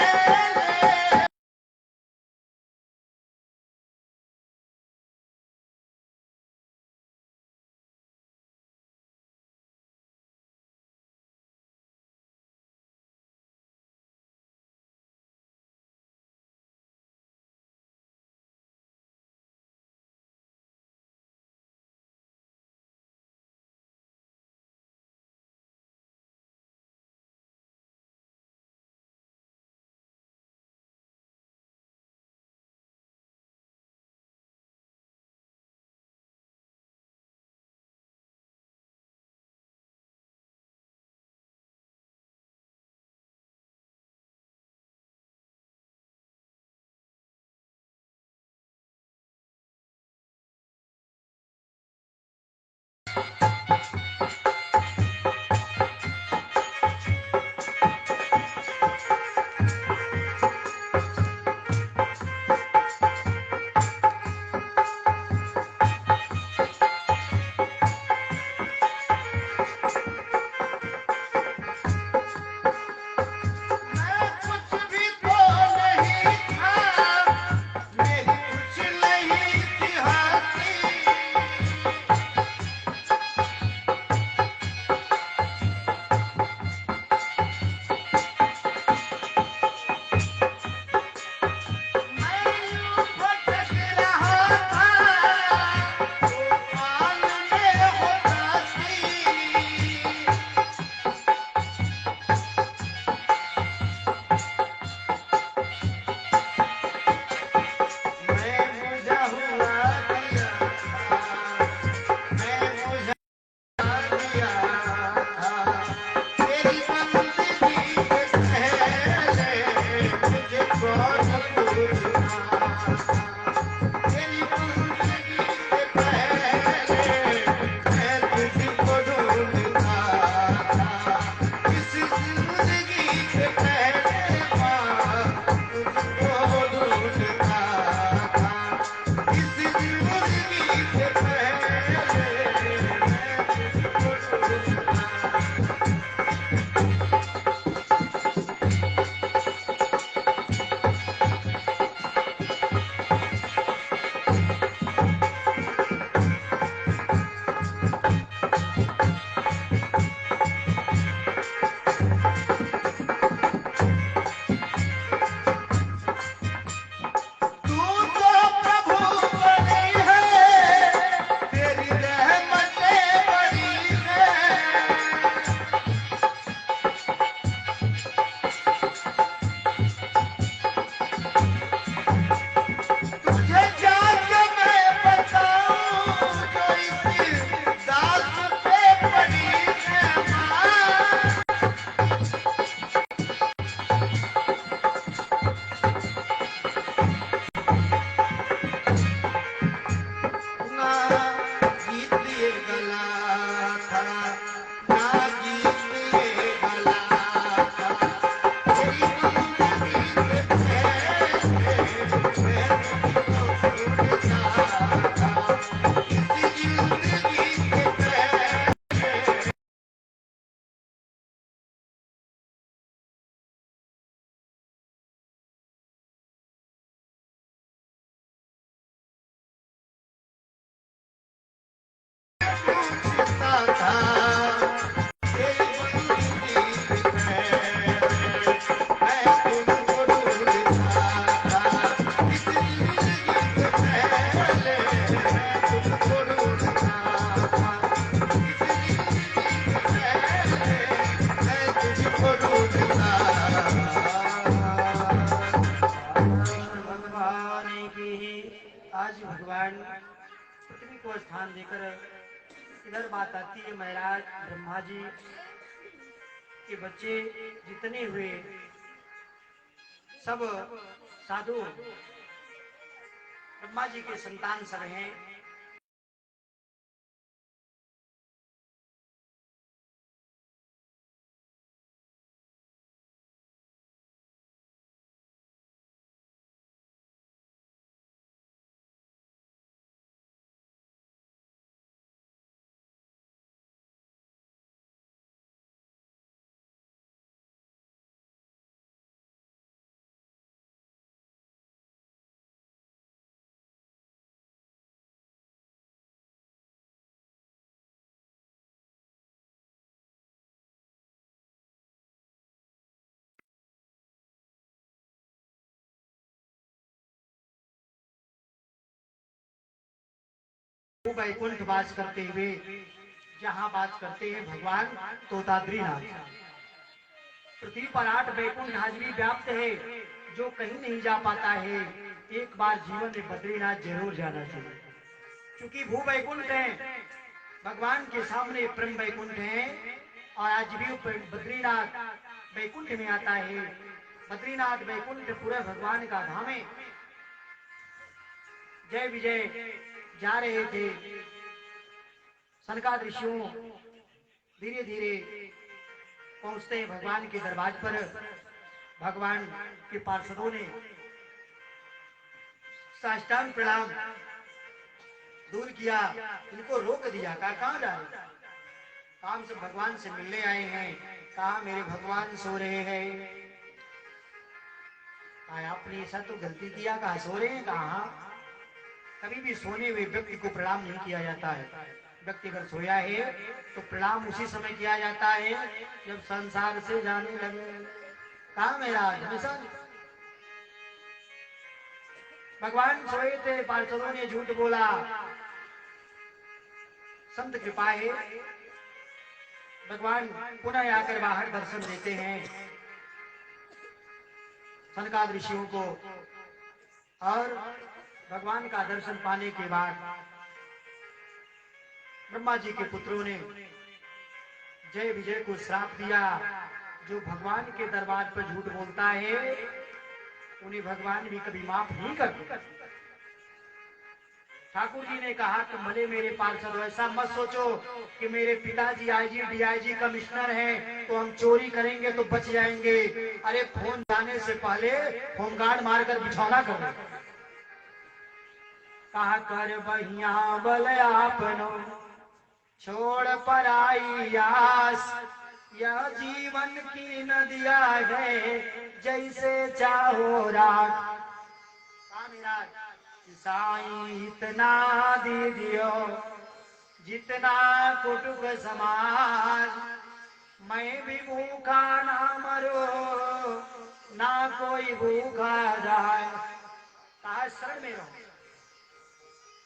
पूछता था तेरी मंजिल है, मैं तुमको ढूंढता था इस जिंदगी से पहले, मैं तुमको ढूंढता था इस जिंदगी से पहले, मैं तुझको ढूंढता भगवान की। आज भगवान पृथ्वी को स्थान देकर इधर बात आती है, महाराज ब्रह्मा जी के बच्चे जितने हुए सब साधु ब्रह्मा जी के संतान सब हैं। वो वैकुंठ वास करते हुए जहाँ बात करते हैं भगवान तोताद्रीनाथ। पृथ्वी पर 8 वैकुंठ आज भी व्याप्त है, जो कहीं नहीं जा पाता है, एक बार जीवन में बद्रीनाथ जरूर जाना चाहिए। क्योंकि भू वैकुंठ है, भगवान के सामने परम वैकुंठ है, और आज भी बद्रीनाथ वैकुंठ में आता है। बद्रीनाथ वैकुंठ पूरे भगवान का धाम है। जय विजय जा रहे थे, सनकादिक ऋषियों धीरे धीरे पहुंचते हैं भगवान के दरबार पर। भगवान के पार्षदों ने साष्टांग प्रणाम दूर किया, इनको रोक दिया, कहा कहाँ जा रहे? काम से भगवान से मिलने आए हैं। कहा मेरे भगवान सो रहे हैं। कहा आपने ऐसा तो गलती किया, कहा सो रहे हैं? कहा कभी भी सोने हुए व्यक्ति को प्रणाम नहीं किया जाता है। व्यक्ति अगर सोया है तो प्रणाम उसी समय किया जाता है जब संसार से जाने लगे। कहा मेरा हमेशा भगवान सोए थे, पार्षदों ने झूठ बोला। संत कृपा है, भगवान पुनः आकर बाहर दर्शन देते हैं सनकादिक ऋषियों को। और भगवान का दर्शन पाने के बाद ब्रह्मा जी के पुत्रों ने जय विजय को श्राप दिया। जो भगवान के दरबार पर झूठ बोलता है उन्हें भगवान भी कभी माफ नहीं करते। ठाकुर जी ने कहा कि भले मेरे पार्षद ऐसा मत सोचो कि मेरे पिताजी आईजी डीआईजी कमिश्नर हैं तो हम चोरी करेंगे तो बच जाएंगे। अरे फोन जाने से पहले होमगार्ड मारकर बिछौना करो। कहा कर बहिया बल आपनो छोड़ पराई आस, यह जीवन की नदिया है जैसे चाहो रात। साईं इतना दीजियो जितना कुटुक समाज, मैं भी भूखा ना मरो ना कोई भूखा जाए। कहा शरण में रहो।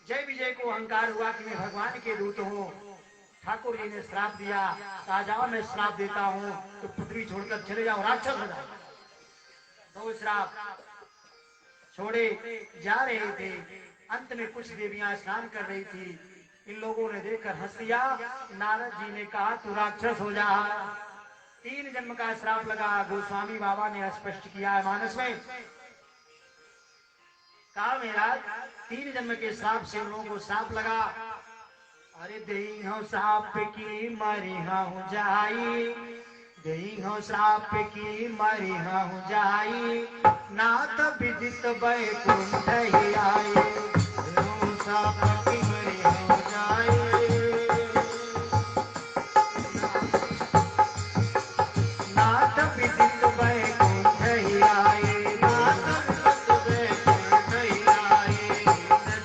जय विजय को अहंकार हुआ कि मैं भगवान के दूत हूँ। ठाकुर जी ने श्राप दिया, कहा जाओ मैं श्राप देता हूँ तो पृथ्वी छोड़कर चले जाओ, राक्षस हो जाओ। तो श्राप छोड़े जा रहे थे। अंत में कुछ देवियां स्नान कर रही थी, इन लोगों ने देखकर हंस दिया। नारद जी ने कहा तू राक्षस हो जा। 3 जन्म का श्राप लगा। गोस्वामी बाबा ने स्पष्ट किया है मानस में। कहा मेरा 3 जन्म के श्राप से उन लोगों को श्राप लगा। अरे दही हो श्राप की मरी हूँ जाई, दही हो श्राप की मरी हूँ जाई, नाथ विदित बैकुंठ ही आई। श्राप की मरी हूँ जाई, नाथ विदित बैकुंठ ही आई, नाथ विदित बैकुंठ ही आई।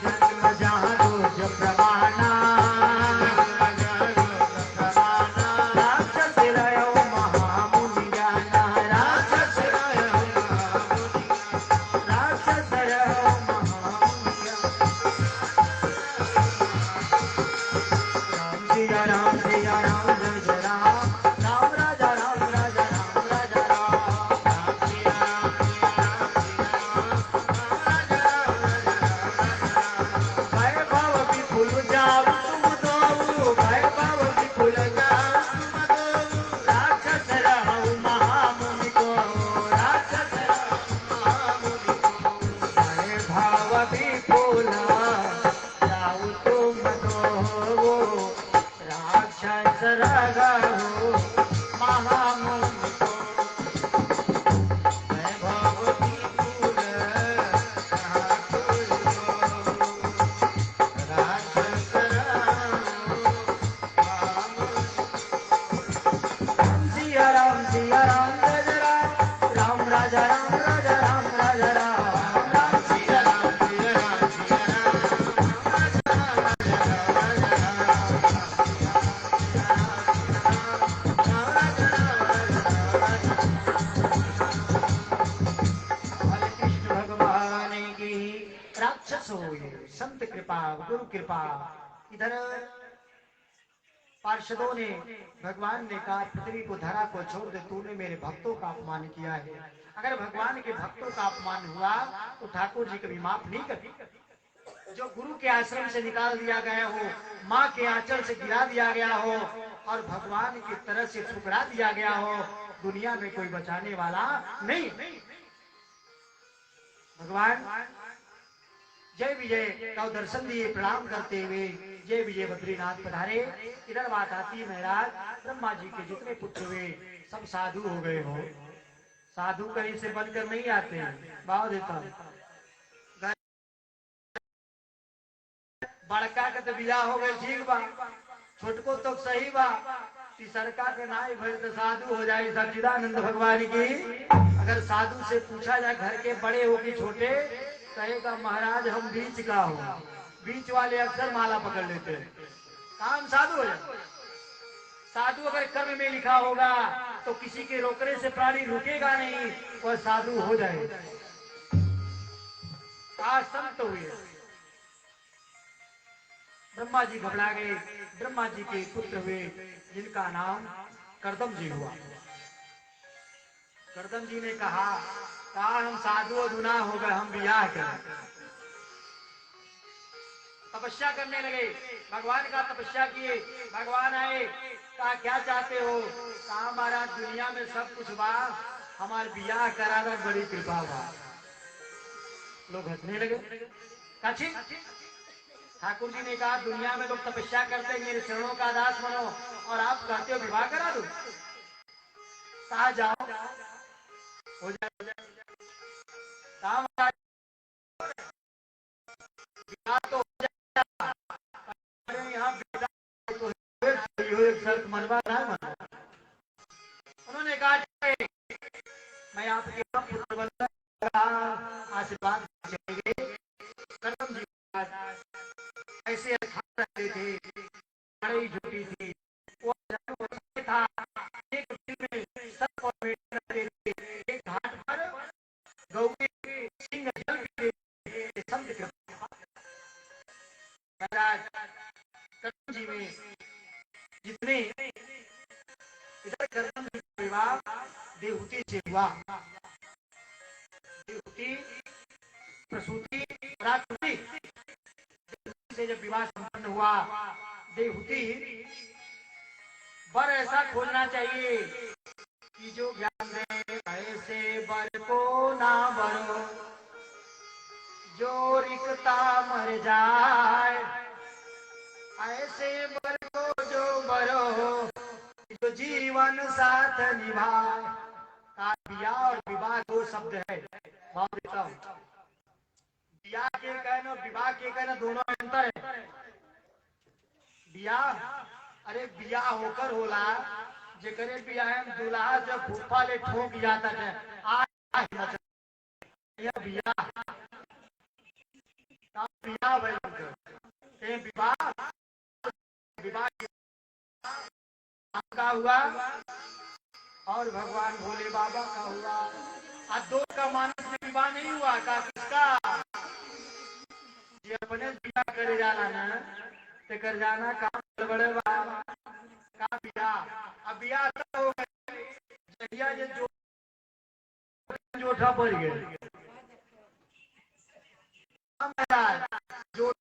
जन्म जहाँ रोज प्रवाना भी बोला जाऊ तुम हो राक्षस रगो महामुनि को मैं भगवती कुल ठाकुर को राक्षस रगो महामुनि सिया राम राजा राम राजा राम राजा राम राजा राम राम सिया राम सिया कृष्ण भगवान की राक्षस हो संत कृपा गुरु कृपा। इधर पार्षदों ने भगवान ने कहा पृथ्वी को धरा को छोड़ दे, तूने मेरे भक्तों का अपमान किया है। अगर भगवान के भक्तों का अपमान हुआ तो ठाकुर जी कभी माफ नहीं करती। जो गुरु के आश्रम से निकाल दिया गया हो, माँ के आंचल से गिरा दिया गया हो और भगवान की तरह से ठुकरा दिया गया हो, दुनिया में कोई बचाने वाला नहीं। भगवान जय विजय का दर्शन दिए प्रणाम करते हुए जय विजय बद्रीनाथ पधारे। इधर बात आती है महाराज ब्रह्मा जी के जितने पुत्र हुए सब साधु हो गए हो। साधु कहीं से बनकर नहीं आते, भाव देता बड़का का तो बियाह हो गए ठीक बा, छोटको तो सही बा, तीसरका के नाई भर तो साधु हो जाए। सच्चिदानंद भगवान की अगर साधु से पूछा जाए घर के बड़े हो कि छोटे, कहेगा महाराज हम बीच का हो। बीच वाले अक्सर माला पकड़ लेते हैं, काम साधु हो जाए। साधु अगर कर्म में लिखा होगा तो किसी के रोकने से प्राणी रुकेगा नहीं, वह साधु हो जाए। आज संत हुए ब्रह्मा जी घबरा गए। ब्रह्मा जी के पुत्र हुए जिनका नाम करदम जी हुआ। करदम जी ने कहा हम साधु अधुना हो गए, हम बियाह करें। तपस्या करने लगे, भगवान का तपस्या किए। भगवान आए, कहा क्या चाहते हो? कहा महाराज दुनिया में सब कुछ बा, हमारे बियाह कराना बड़ी कृपा बा। लोग हंसने लगे। ठाकुर जी ने कहा दुनिया में लोग तपस्या करते हैं, मेरे चरणों का दास बनो, और आप कहते हो विवाह करा दो। कहा जाओ हो जाए। विवाह तो हो जाएगा, यहाँ शर्त मनवा रहा है। उन्होंने कहा मैं आपके पुत्र बनकर आशीर्वाद चाहिए। करदम जी ऐसे रहते थे, बड़ी झूठी थी वो था। एक दिन में सर्प और मेढक रहते थे, एक घाट पर गौ के सिंह जल पीते। संत महाराज करदम जी में जितने इधर करदम जी का विवाह देवहूति से हुआ। देवहूति प्रसूति राजपूती से जब विवाह संपन्न हुआ, देवहूति वर ऐसा खोजना चाहिए कि जो ज्ञान दे ऐसे वर को ना बरो, जो रिक्ता मर जाए। ऐसे वर को जो बरो, जो जीवन साथ निभाए। बियाह और विवाह दो शब्द है, भाव देता हूं। बियाह के कहना विवाह के कहना दोनों में अंतर है। बियाह अरे बियाह होकर होला, जेकरे बियाह दूल्हा जब फूफा ले ठोक जाता है आज बियाह बियाह विवाह विवाह का हुआ और भगवान भोले बाबा का हुआ। आज दो का मानस में विवाह नहीं हुआ का किसका? ये अपने बियाह करे जाना ना ते कर जाना काम बड़े का बियाह। अब बियाह हो गया जो जोठा पड़ गए जो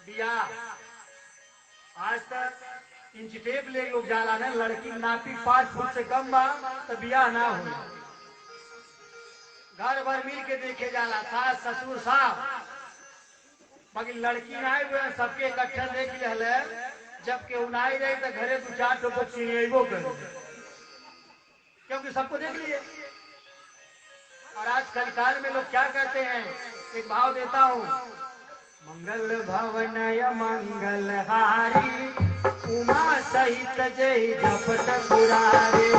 बियाह आज तक इंच टेप ले लोग जाला ना, लड़की नापी 5 फुट से कम बा तो बियाह ना हो। घर भर मिल के देखे जाला, सास ससुर साहब, बाकी लड़की नहीं हुए सबके इकट्ठा देख ले, जब के उनाई रही तो घरे 2-4 ठो बच्ची अबो कर, क्योंकि सबको देख लिए। और आजकल काल में लोग क्या कहते हैं, एक भाव देता हूँ, मंगल भवनय मंगल हारी उमा सहित जय जपत पुरारे।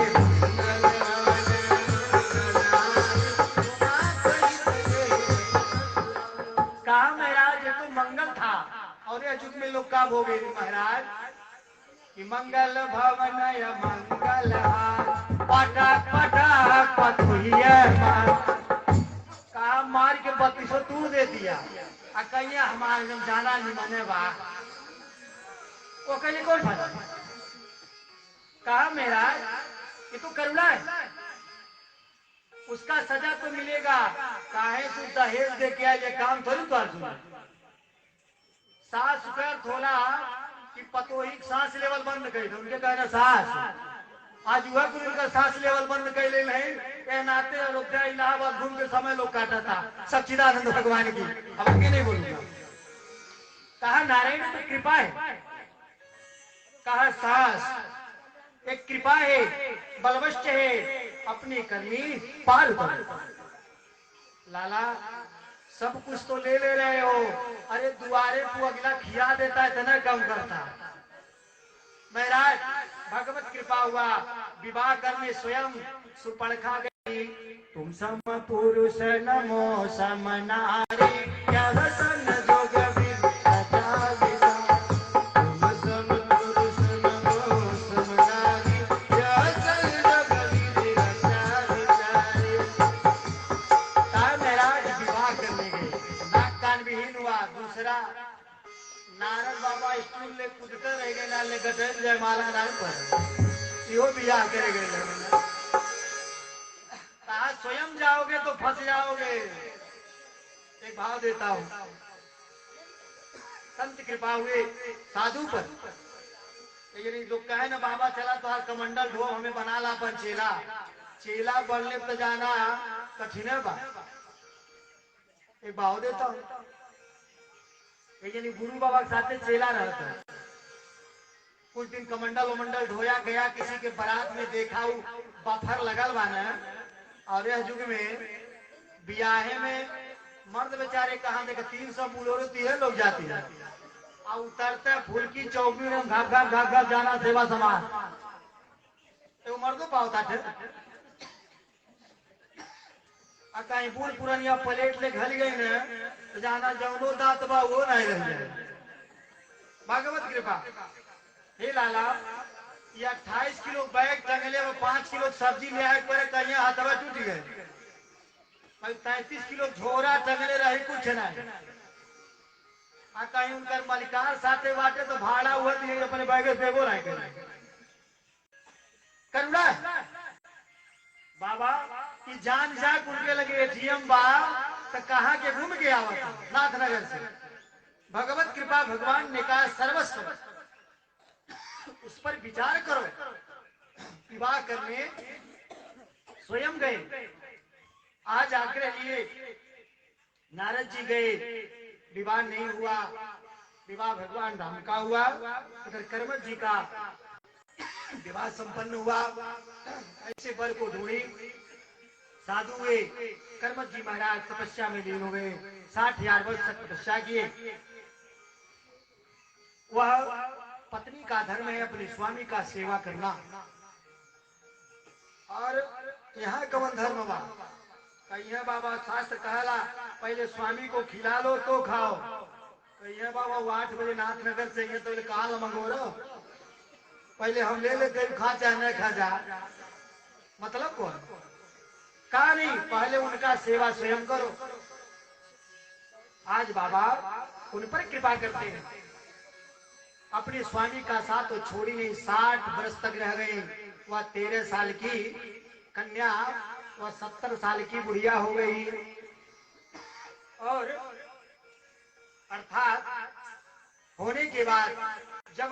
कहा महाराज ये तो मंगल था, और ये युग में लोग का भोगे महाराज कि मंगल भवनय मंगल हारी पटक पटक पथुहिया कहा मार के 32 तू दे दिया, कहिए हमारे जब जाना नहीं मने बा वो कहिए कौन फायदा। कहा मेरा ये तो करुणा है, उसका सजा तो मिलेगा, काहे तू दहेज दे के आए, ये काम थोड़ी कर दूंगा। सास कर थोड़ा कि पतोही सांस लेवल बंद कर दो, उनके कहना सास आज हुआ कुछ उनका सांस लेवल बंद कर ले नहीं, नाते अयोध्या इलाहाबाद घूम के समय लोग काटा था सच्चिदानंद भगवान की, अब आगे नहीं बोलूंगा। कहा नारायण की कृपा है, कहा सास एक कृपा है, बलवश्य है, अपनी करनी पार करो। लाला सब कुछ तो ले रहे हो, अरे दुआरे तू अगला खिया देता है इतना कम करता। महाराज भगवत कृपा हुआ, विवाह करने स्वयं सुपर्णखा गई, तुम सम पुरुष नमो सम नारी क्या सन जोग नारद बाबा स्कूल ले कूदते रह गए, नाले गटन जयमाला नाम पर यो बियाह करे गए। कहा स्वयं जाओगे तो फंस जाओगे। एक भाव देता हूँ, संत कृपा हुए साधु पर, लेकिन लोग कहे ना बाबा चला तो कमंडल ढो हमें बना ला पर चेला, चेला बनने तो जाना कठिन है बा। एक भाव देता हूँ, यानी गुरु बाबा के साथ चेला रहता है, कुछ दिन कमंडल वमंडल ढोया गया, किसी के बारात में देखा बफर लगल बा ना, और यह युग में बियाहे में मर्द बेचारे कहाँ देखे 300 बुलोरो 30 लोग जाती है, और उतरते फुलकी चौकी में घाप घाप घाप घाप जाना सेवा समाज, तो मर्दों पाता थे। कहीं बूढ़ पुरानिया प्लेट ले घल गई न तो जाना जौनो दांत बा वो नहीं रह जाए। भगवत कृपा हे लाला, ये 28 किलो बैग टंगले में 5 किलो सब्जी ले आए पर कहीं हाथवा टूट गए, 33 किलो झोरा टंगले रहे कुछ नहीं, कहीं उनका मलिकार साथे बाटे तो भाड़ा हुआ दिए अपने बैगे देवो रहे करुणा बाबा की जान जा उनके लगे एटीएम बा तो कहाँ के घूम के आवत नाथनगर से। भगवत कृपा भगवान ने कहा सर्वस्व उस पर विचार करो। विवाह करने स्वयं गए, आज आग्रह लिए, नारद जी गए, विवाह नहीं हुआ, विवाह भगवान राम का हुआ, उधर कर्मठ जी का विवाह संपन्न हुआ। ऐसे वर को ढूंढी, साधु हुए, कर्मठ जी महाराज तपस्या में लीन हो गए, 60,000 वर्ष तक तपस्या किए। वह पत्नी का धर्म है अपने स्वामी का सेवा करना, और यहाँ कवन धर्म बा कहिए बाबा, शास्त्र कहला पहले स्वामी को खिला लो तो खाओ, कहिए बाबा वो 8 बजे नाथनगर से ये तो कहा मंगो रहो, पहले हम ले लेते खा चाहे नहीं खा जा, मतलब कौन कहा नहीं, पहले उनका सेवा स्वयं करो। आज बाबा उन पर कृपा करते हैं, अपने स्वामी का साथ तो छोड़ी नहीं, 60 वर्ष तक रह गई। वह 13 साल की कन्या, वह 70 साल की बुढ़िया हो गई, और अर्थात होने के बाद जब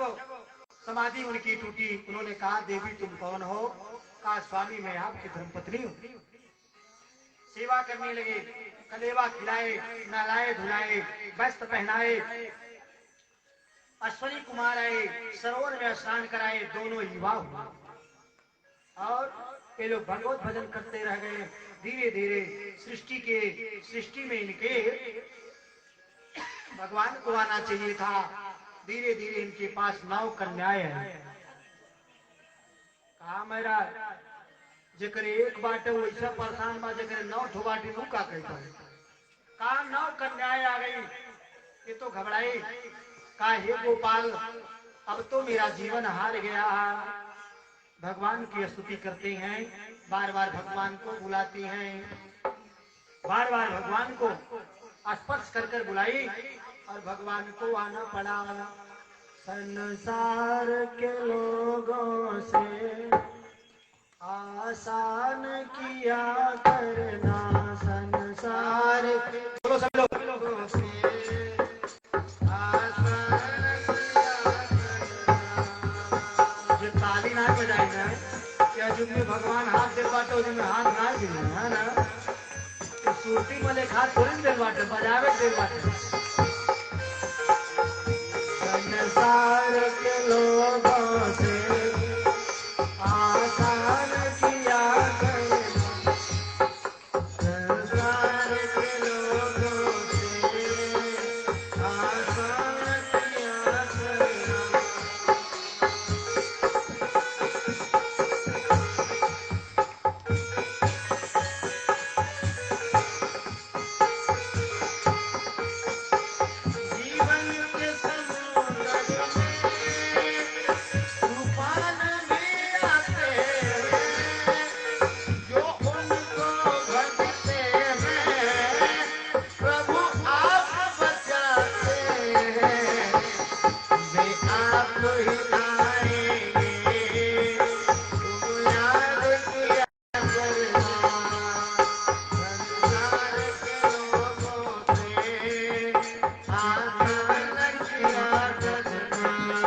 समाधि उनकी टूटी, उन्होंने कहा देवी तुम कौन हो? कहा स्वामी मैं आपकी धर्मपत्नी हूँ। सेवा करने लगे, कलेवा खिलाए, नहलाए धुलाए, वस्त्र पहनाए, अश्वनी कुमार आए, सरोवर में स्नान कराए, दोनों युवा हुए और ये लोग भगवत भजन करते रह गए। धीरे धीरे सृष्टि में इनके भगवान को आना चाहिए था। धीरे धीरे इनके पास 9 कन्याएं हैं। कहा मेरा जेकर एक बाटे वैसा परेशान बा, जेकर 9 ठो बाटे नु का कहता है। कहा 9 कन्याएं आ गई, ये तो घबराई। कहा हे गोपाल, अब तो मेरा जीवन हार गया है। भगवान की स्तुति करते हैं, बार बार भगवान को बुलाती हैं, बार बार भगवान को स्पर्श कर कर बुलाई और भगवान को आना पड़ा। संसार के लोगों से आसान किया करना, संसार के बोलो सब लोगों से आसान किया करना। जो ताली ना बजाई ना, क्या जिनमें भगवान हाथ दे बाटे जिनमें हाथ ना गिरे है ना, तो सूटी मले हाथ थोड़ी दे बाटे, बजावे दे बाटे। संसार के लोगों से आसान किया करना, संसार के लोगों से आसान किया करना। जीवन के समुद्र में तूफान भी आते हैं, जो उनको भजते हैं प्रभु आप बचाते हैं। वे आप ही आएंगे, तुम याद किया करना, संसार के लोगों से आसान किया करना।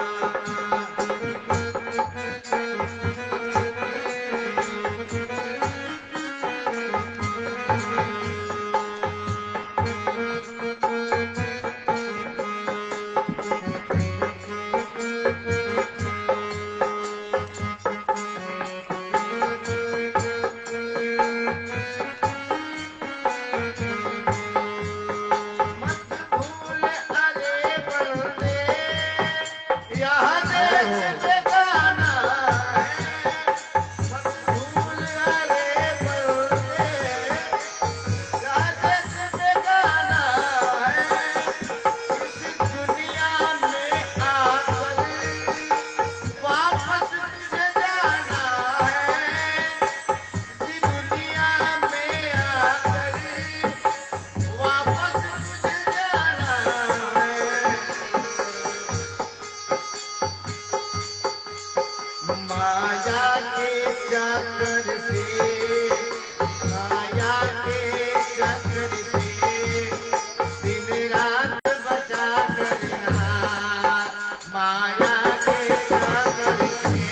मत भूल अरे बंदे, यह देश बेगाना है। मत भूल अरे बंदे, यह देश बेगाना है। इस दुनिया में आकर वापस तुझे जाना है। इस दुनिया में आकर वापस तुझे जाना है। माया के चक्कर से, माया के चक्कर से दिन रात बचा करना, माया के चक्कर से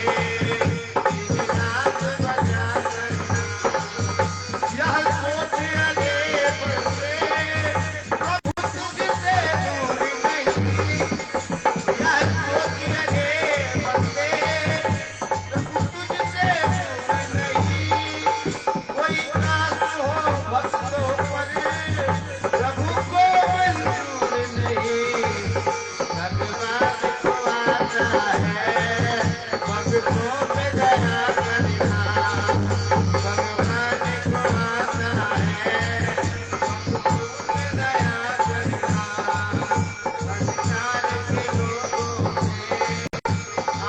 दिन रात बचा करना। यह सोच लगे बंदे, प्रभु तुझसे दूर नहीं। यह सोच लगे बंदे, प्रभु तुझसे दूर नहीं। कोई काज हो भक्तों पर, प्रभु को मंजूर नहीं। भगवान को आता है भक्तों पे दया करना, भगवान को आता है भक्तों पे दया करना। संसार के लोगों से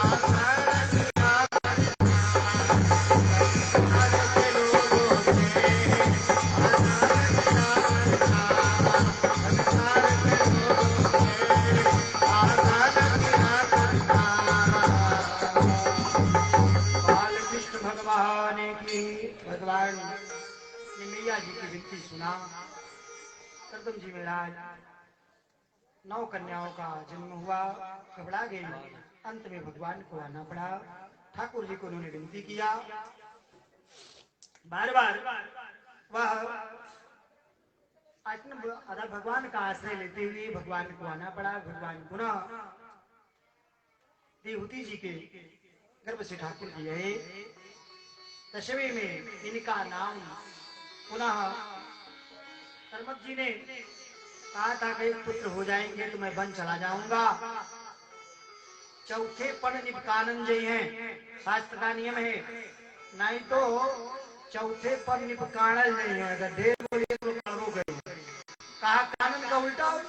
आसान किया करना, संसार के लोगों से आसान किया करना, संसार के लोगों से आसान किया करना। बाल कृष्ण भगवान की भगवान ने मैया जी की विनती सुना। करदम जी महाराज 9 कन्याओं का जन्म हुआ, घबरा गई। अंत में भगवान को आना पड़ा। ठाकुर जी को उन्होंने विनती किया, बार बार वह अतः भगवान का आश्रय लेते हुए भगवान को आना पड़ा। भगवान पुनः देवहूति जी के गर्भ से ठाकुर जी आए। दशमी में इनका नाम पुनः धर्मक जी ने कहा था कि एक पुत्र हो जाएंगे तो मैं वन चला जाऊंगा। चौथे पण निपकानंद जी हैं, शास्त्र का नियम है, नहीं तो चौथे पर निपकानल नहीं है। अगर देर बोलिए तो हो गए। कहा कानन का उल्टा हो।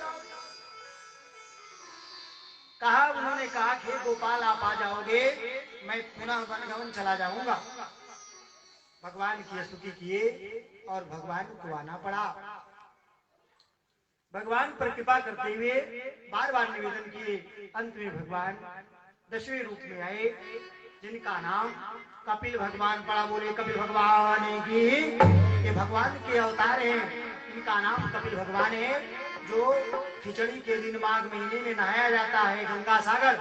कहा उन्होंने कहा कि गोपाल आप आ जाओगे, मैं पुनः वनगमन चला जाऊंगा। भगवान की स्तुति किए और भगवान को आना पड़ा। भगवान पर कृपा करते हुए बार बार निवेदन किए। अंत में भगवान दशवें रूप में आए, जिनका नाम कपिल भगवान पड़ा। बोले कपिल भगवान की। ये भगवान के अवतार हैं। इनका नाम कपिल भगवान है, जो खिचड़ी के दिन माघ महीने में नहाया जाता है गंगा सागर।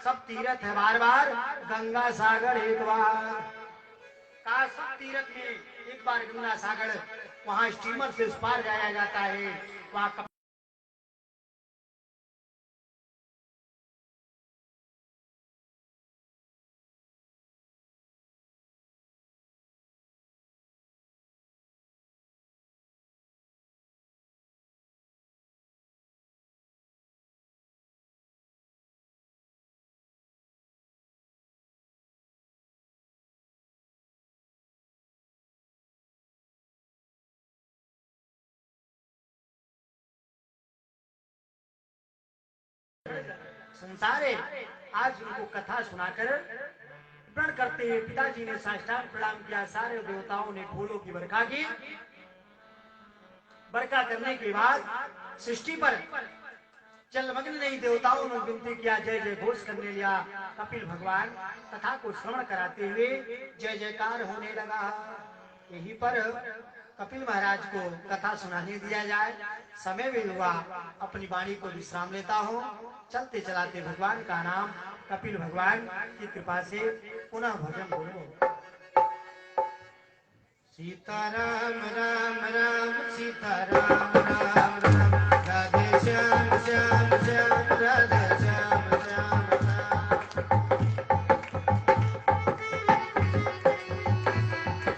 सब तीर्थ है, बार बार गंगा सागर एक बार का, सब तीर्थ में एक बार गंगा सागर। वहां स्टीमर से उस पार जाया जाता है। वहां संसार है। आज उनको कथा सुनाकर प्रण करते हुए पिताजी ने साष्टांग प्रणाम किया। सारे देवताओं ने फूलों की बरखा की। बरखा करने के बाद सृष्टि पर जलमग्न नहीं देवताओं ने विनती किया, जय जय घोष करने लिया। कपिल भगवान कथा को श्रवण कराते हुए जय जयकार होने लगा। यहीं पर कपिल महाराज को कथा सुनाने दिया जाए। समय भी हुआ, अपनी वाणी को विश्राम लेता हूँ। चलते चलाते भगवान का नाम कपिल भगवान की कृपा से पुनः भजन बोलो। सीताराम राम राम सीताराम राम राम, राधे श्याम श्याम श्याम राधे श्याम श्याम राम।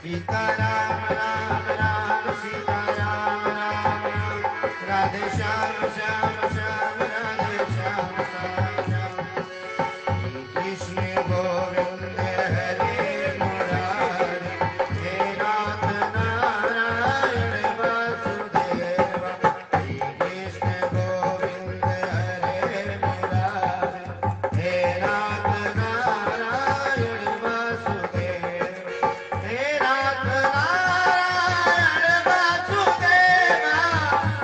सीताराम राम राम सीताराम राम राम, राधे श्याम श्याम श्याम राधे श्याम श्याम। कृष्ण गोविंद हरे मुरारी, हे नाथ नारायण वासुदेव। कृष्ण गोविंद हरे मुरारी, हे नाथ नारायण वासुदेव। हे नाथ नारायण वासुदेव,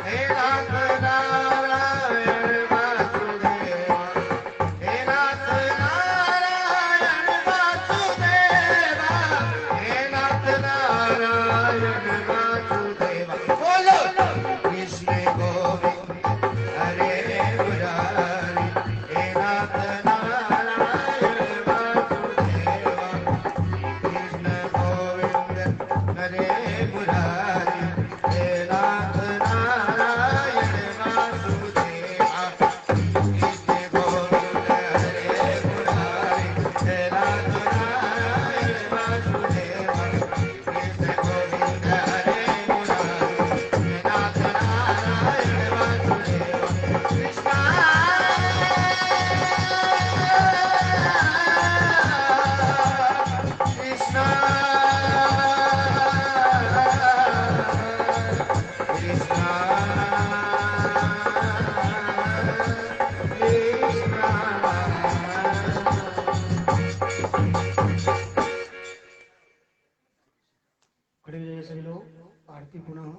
हे नाथ नारायण वासुदेव, हे नाथ नारायण वासुदेव, हे नाथ नारायण वासुदेव। बोलो कृष्ण गोविंद हरे मुरारी, हे नाथ नारायण वासुदेव। कृष्ण गोविंद हरे मुरारी, हे नाथ नारायण वासुदेव। कृष्ण गोविंद हरे मुरारी, हे नाथ नारायण वासुदेव। कृष्ण गोविंद हरे मुरारी, हे नाथ नारायण वासुदेव। कृष्ण कृष्ण खड़े हो जाइए सभी लोग, आरती पुनः हो।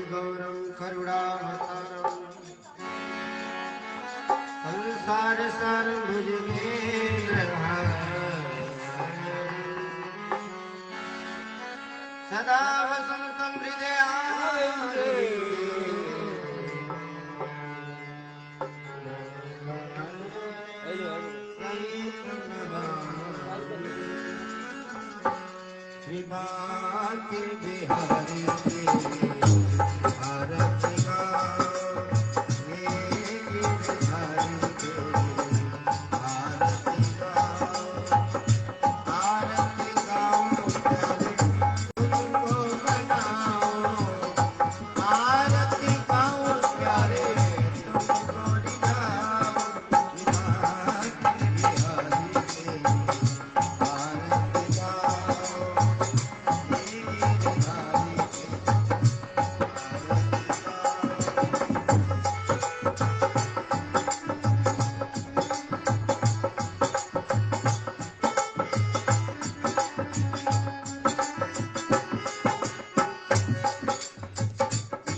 गौरम करुणावतारम संसार सारं भुजगेन्द्रहारं, सदा वसन्तं हृदयारविन्दे। श्रीमाती बिहारी के आरती गाओ, मेरी बिहारी के आरती गाओ, आरती गाओ प्यारे तुमको बनाओ, आरती गाओ प्यारे तुमको दिखाओ, श्रीमाती बिहारी के आरती गाओ,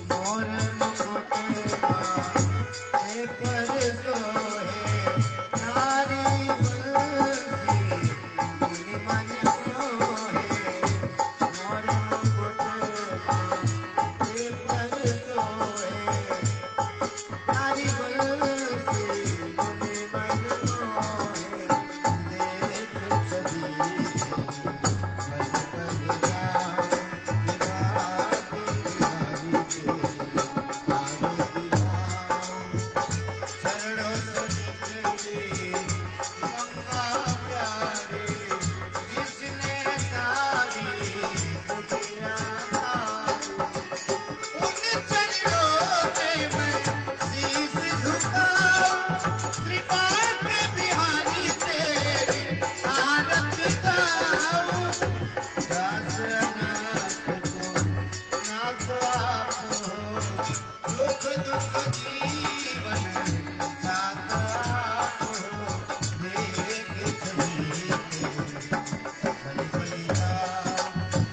मोर मुकुट पर सोहे नारी बंसी मन मोहे, मोर मुकुट पर सोहे नारी बंसी मन मोहे, देख छवि पल पल जाओ, बिहारी के आरती गाओ, चरणों से निकली गंगा प्यारी, जिसने तारी दुनिया तारी, उन चरणों में मैं शीश झुकाऊं, कृपा के बिहारी तेरी आरती गाऊं, दास अनाथ को नाथ आप हो, दुख दुख जीवन साथ आप हो, देख छवि पल पल जाओ,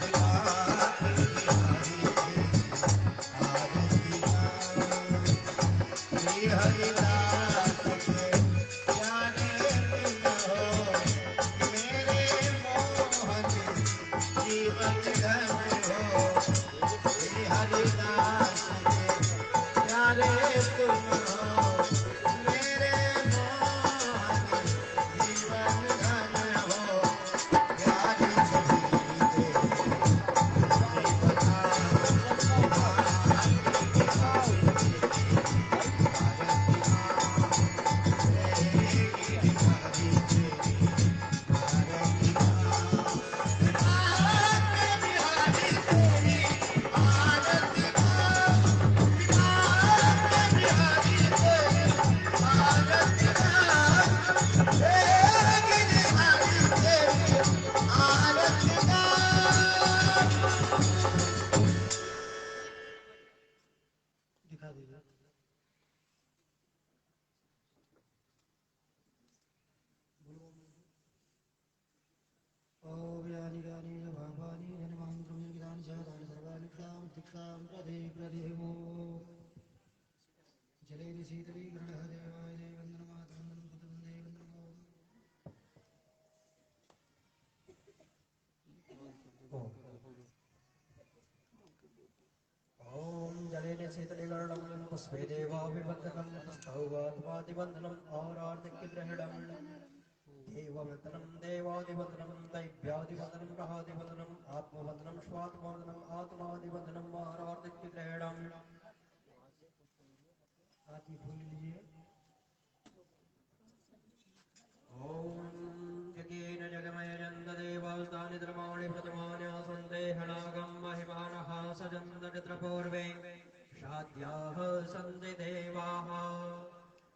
बिहारी के आरती गाओ, श्री हरिदास के प्यारे बिन हो, मेरे मोहन जीवन धन हो, श्री हरिदास के प्यारे तुम हो, मेरे मोहन जीवन धन हो, प्यारी छवि के बताओ, दिखा दीजिए। ओम यानि गानि च भावानि जन्मान्तरं गिरानि च तानि सर्वाणि क्षां प्रदेमो जलेन शीतलीकरणः देवाय देवन्दनमातरं पुत्रवन्दे वन्दनमो। ओम जलेन शीतलीकरणं पुष्पे देवाभिवन्दनं स्तौवात्मादिवन्दनम् औरार्तिग्रहणम् देववन्दनं देवादिवन्दनं दैव्यादिवन्दनं ग्रहादिवन्दनम् आत्मवन्दनं स्वात्मवन्दनम् आत्मादिवन्दनं औरार्तिग्रहणम्। आती फूल लीजिए। ओम जगेन जगमयजन्त देवास्तानि धर्माणि प्रथमानि आसन्देहनागं महिमानः सजन्त चित्रपूर्वे शाद्याः सन्ति देवाः।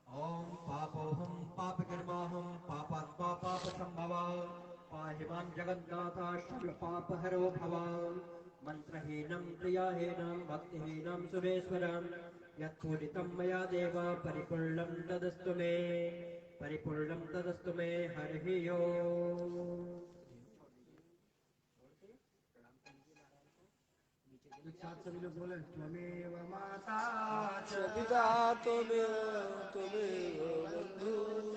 ओम पापोऽहं पापकृमाहं पापात्मा पापसम्भवा पाहि मां जगन्नाथ सर्वपापहरो भव। मन्त्रहीनं क्रियाहीनं भक्तिहीनं सुरेश्वरं यत्पूजितं मया देव परिपूर्णं तदस्तु मे, परिपूर्णं तदस्तु मे। हरिः ओम्। सभी लोग बोले त्वमेव माता च पिता त्वमेव बन्धु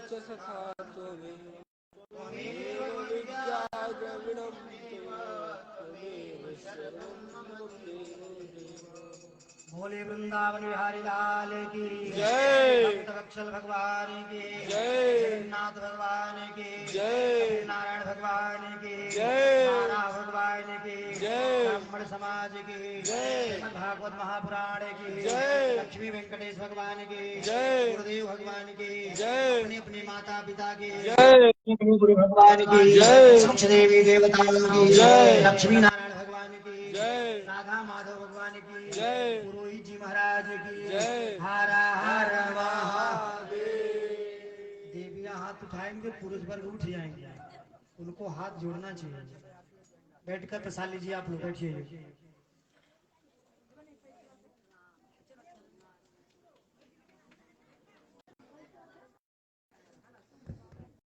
च सखा त्वमेव विद्या द्रविणं त्वमेव शरणं मम देव। बोले वृंदावन बिहारी लाल की जय। भक्त वत्सल भगवान की जय। जगन्नाथ भगवान की जय। नारायण भगवान की जय। तारा भगवान की जय। ब्राह्मण समाज की जय। श्रीमद् भागवत महापुराण की जय। लक्ष्मी वेंकटेश भगवान की जय। गुरुदेव भगवान की जय। अपने अपने माता पिता की जय। गुरु भगवान की जय। समस्त देवी देवताओं की जय। लक्ष्मी नारायण भगवान की जय। राधा माधव भगवान की जय। पुरोहित जी महाराज की जय। हर हर महादेव। देवियां हाथ उठाएंगे पुरुष वर्ग उठ जाएंगे, उनको हाथ जोड़ना चाहिए। बैठकर प्रसाद लीजिए, आप लोग बैठिए।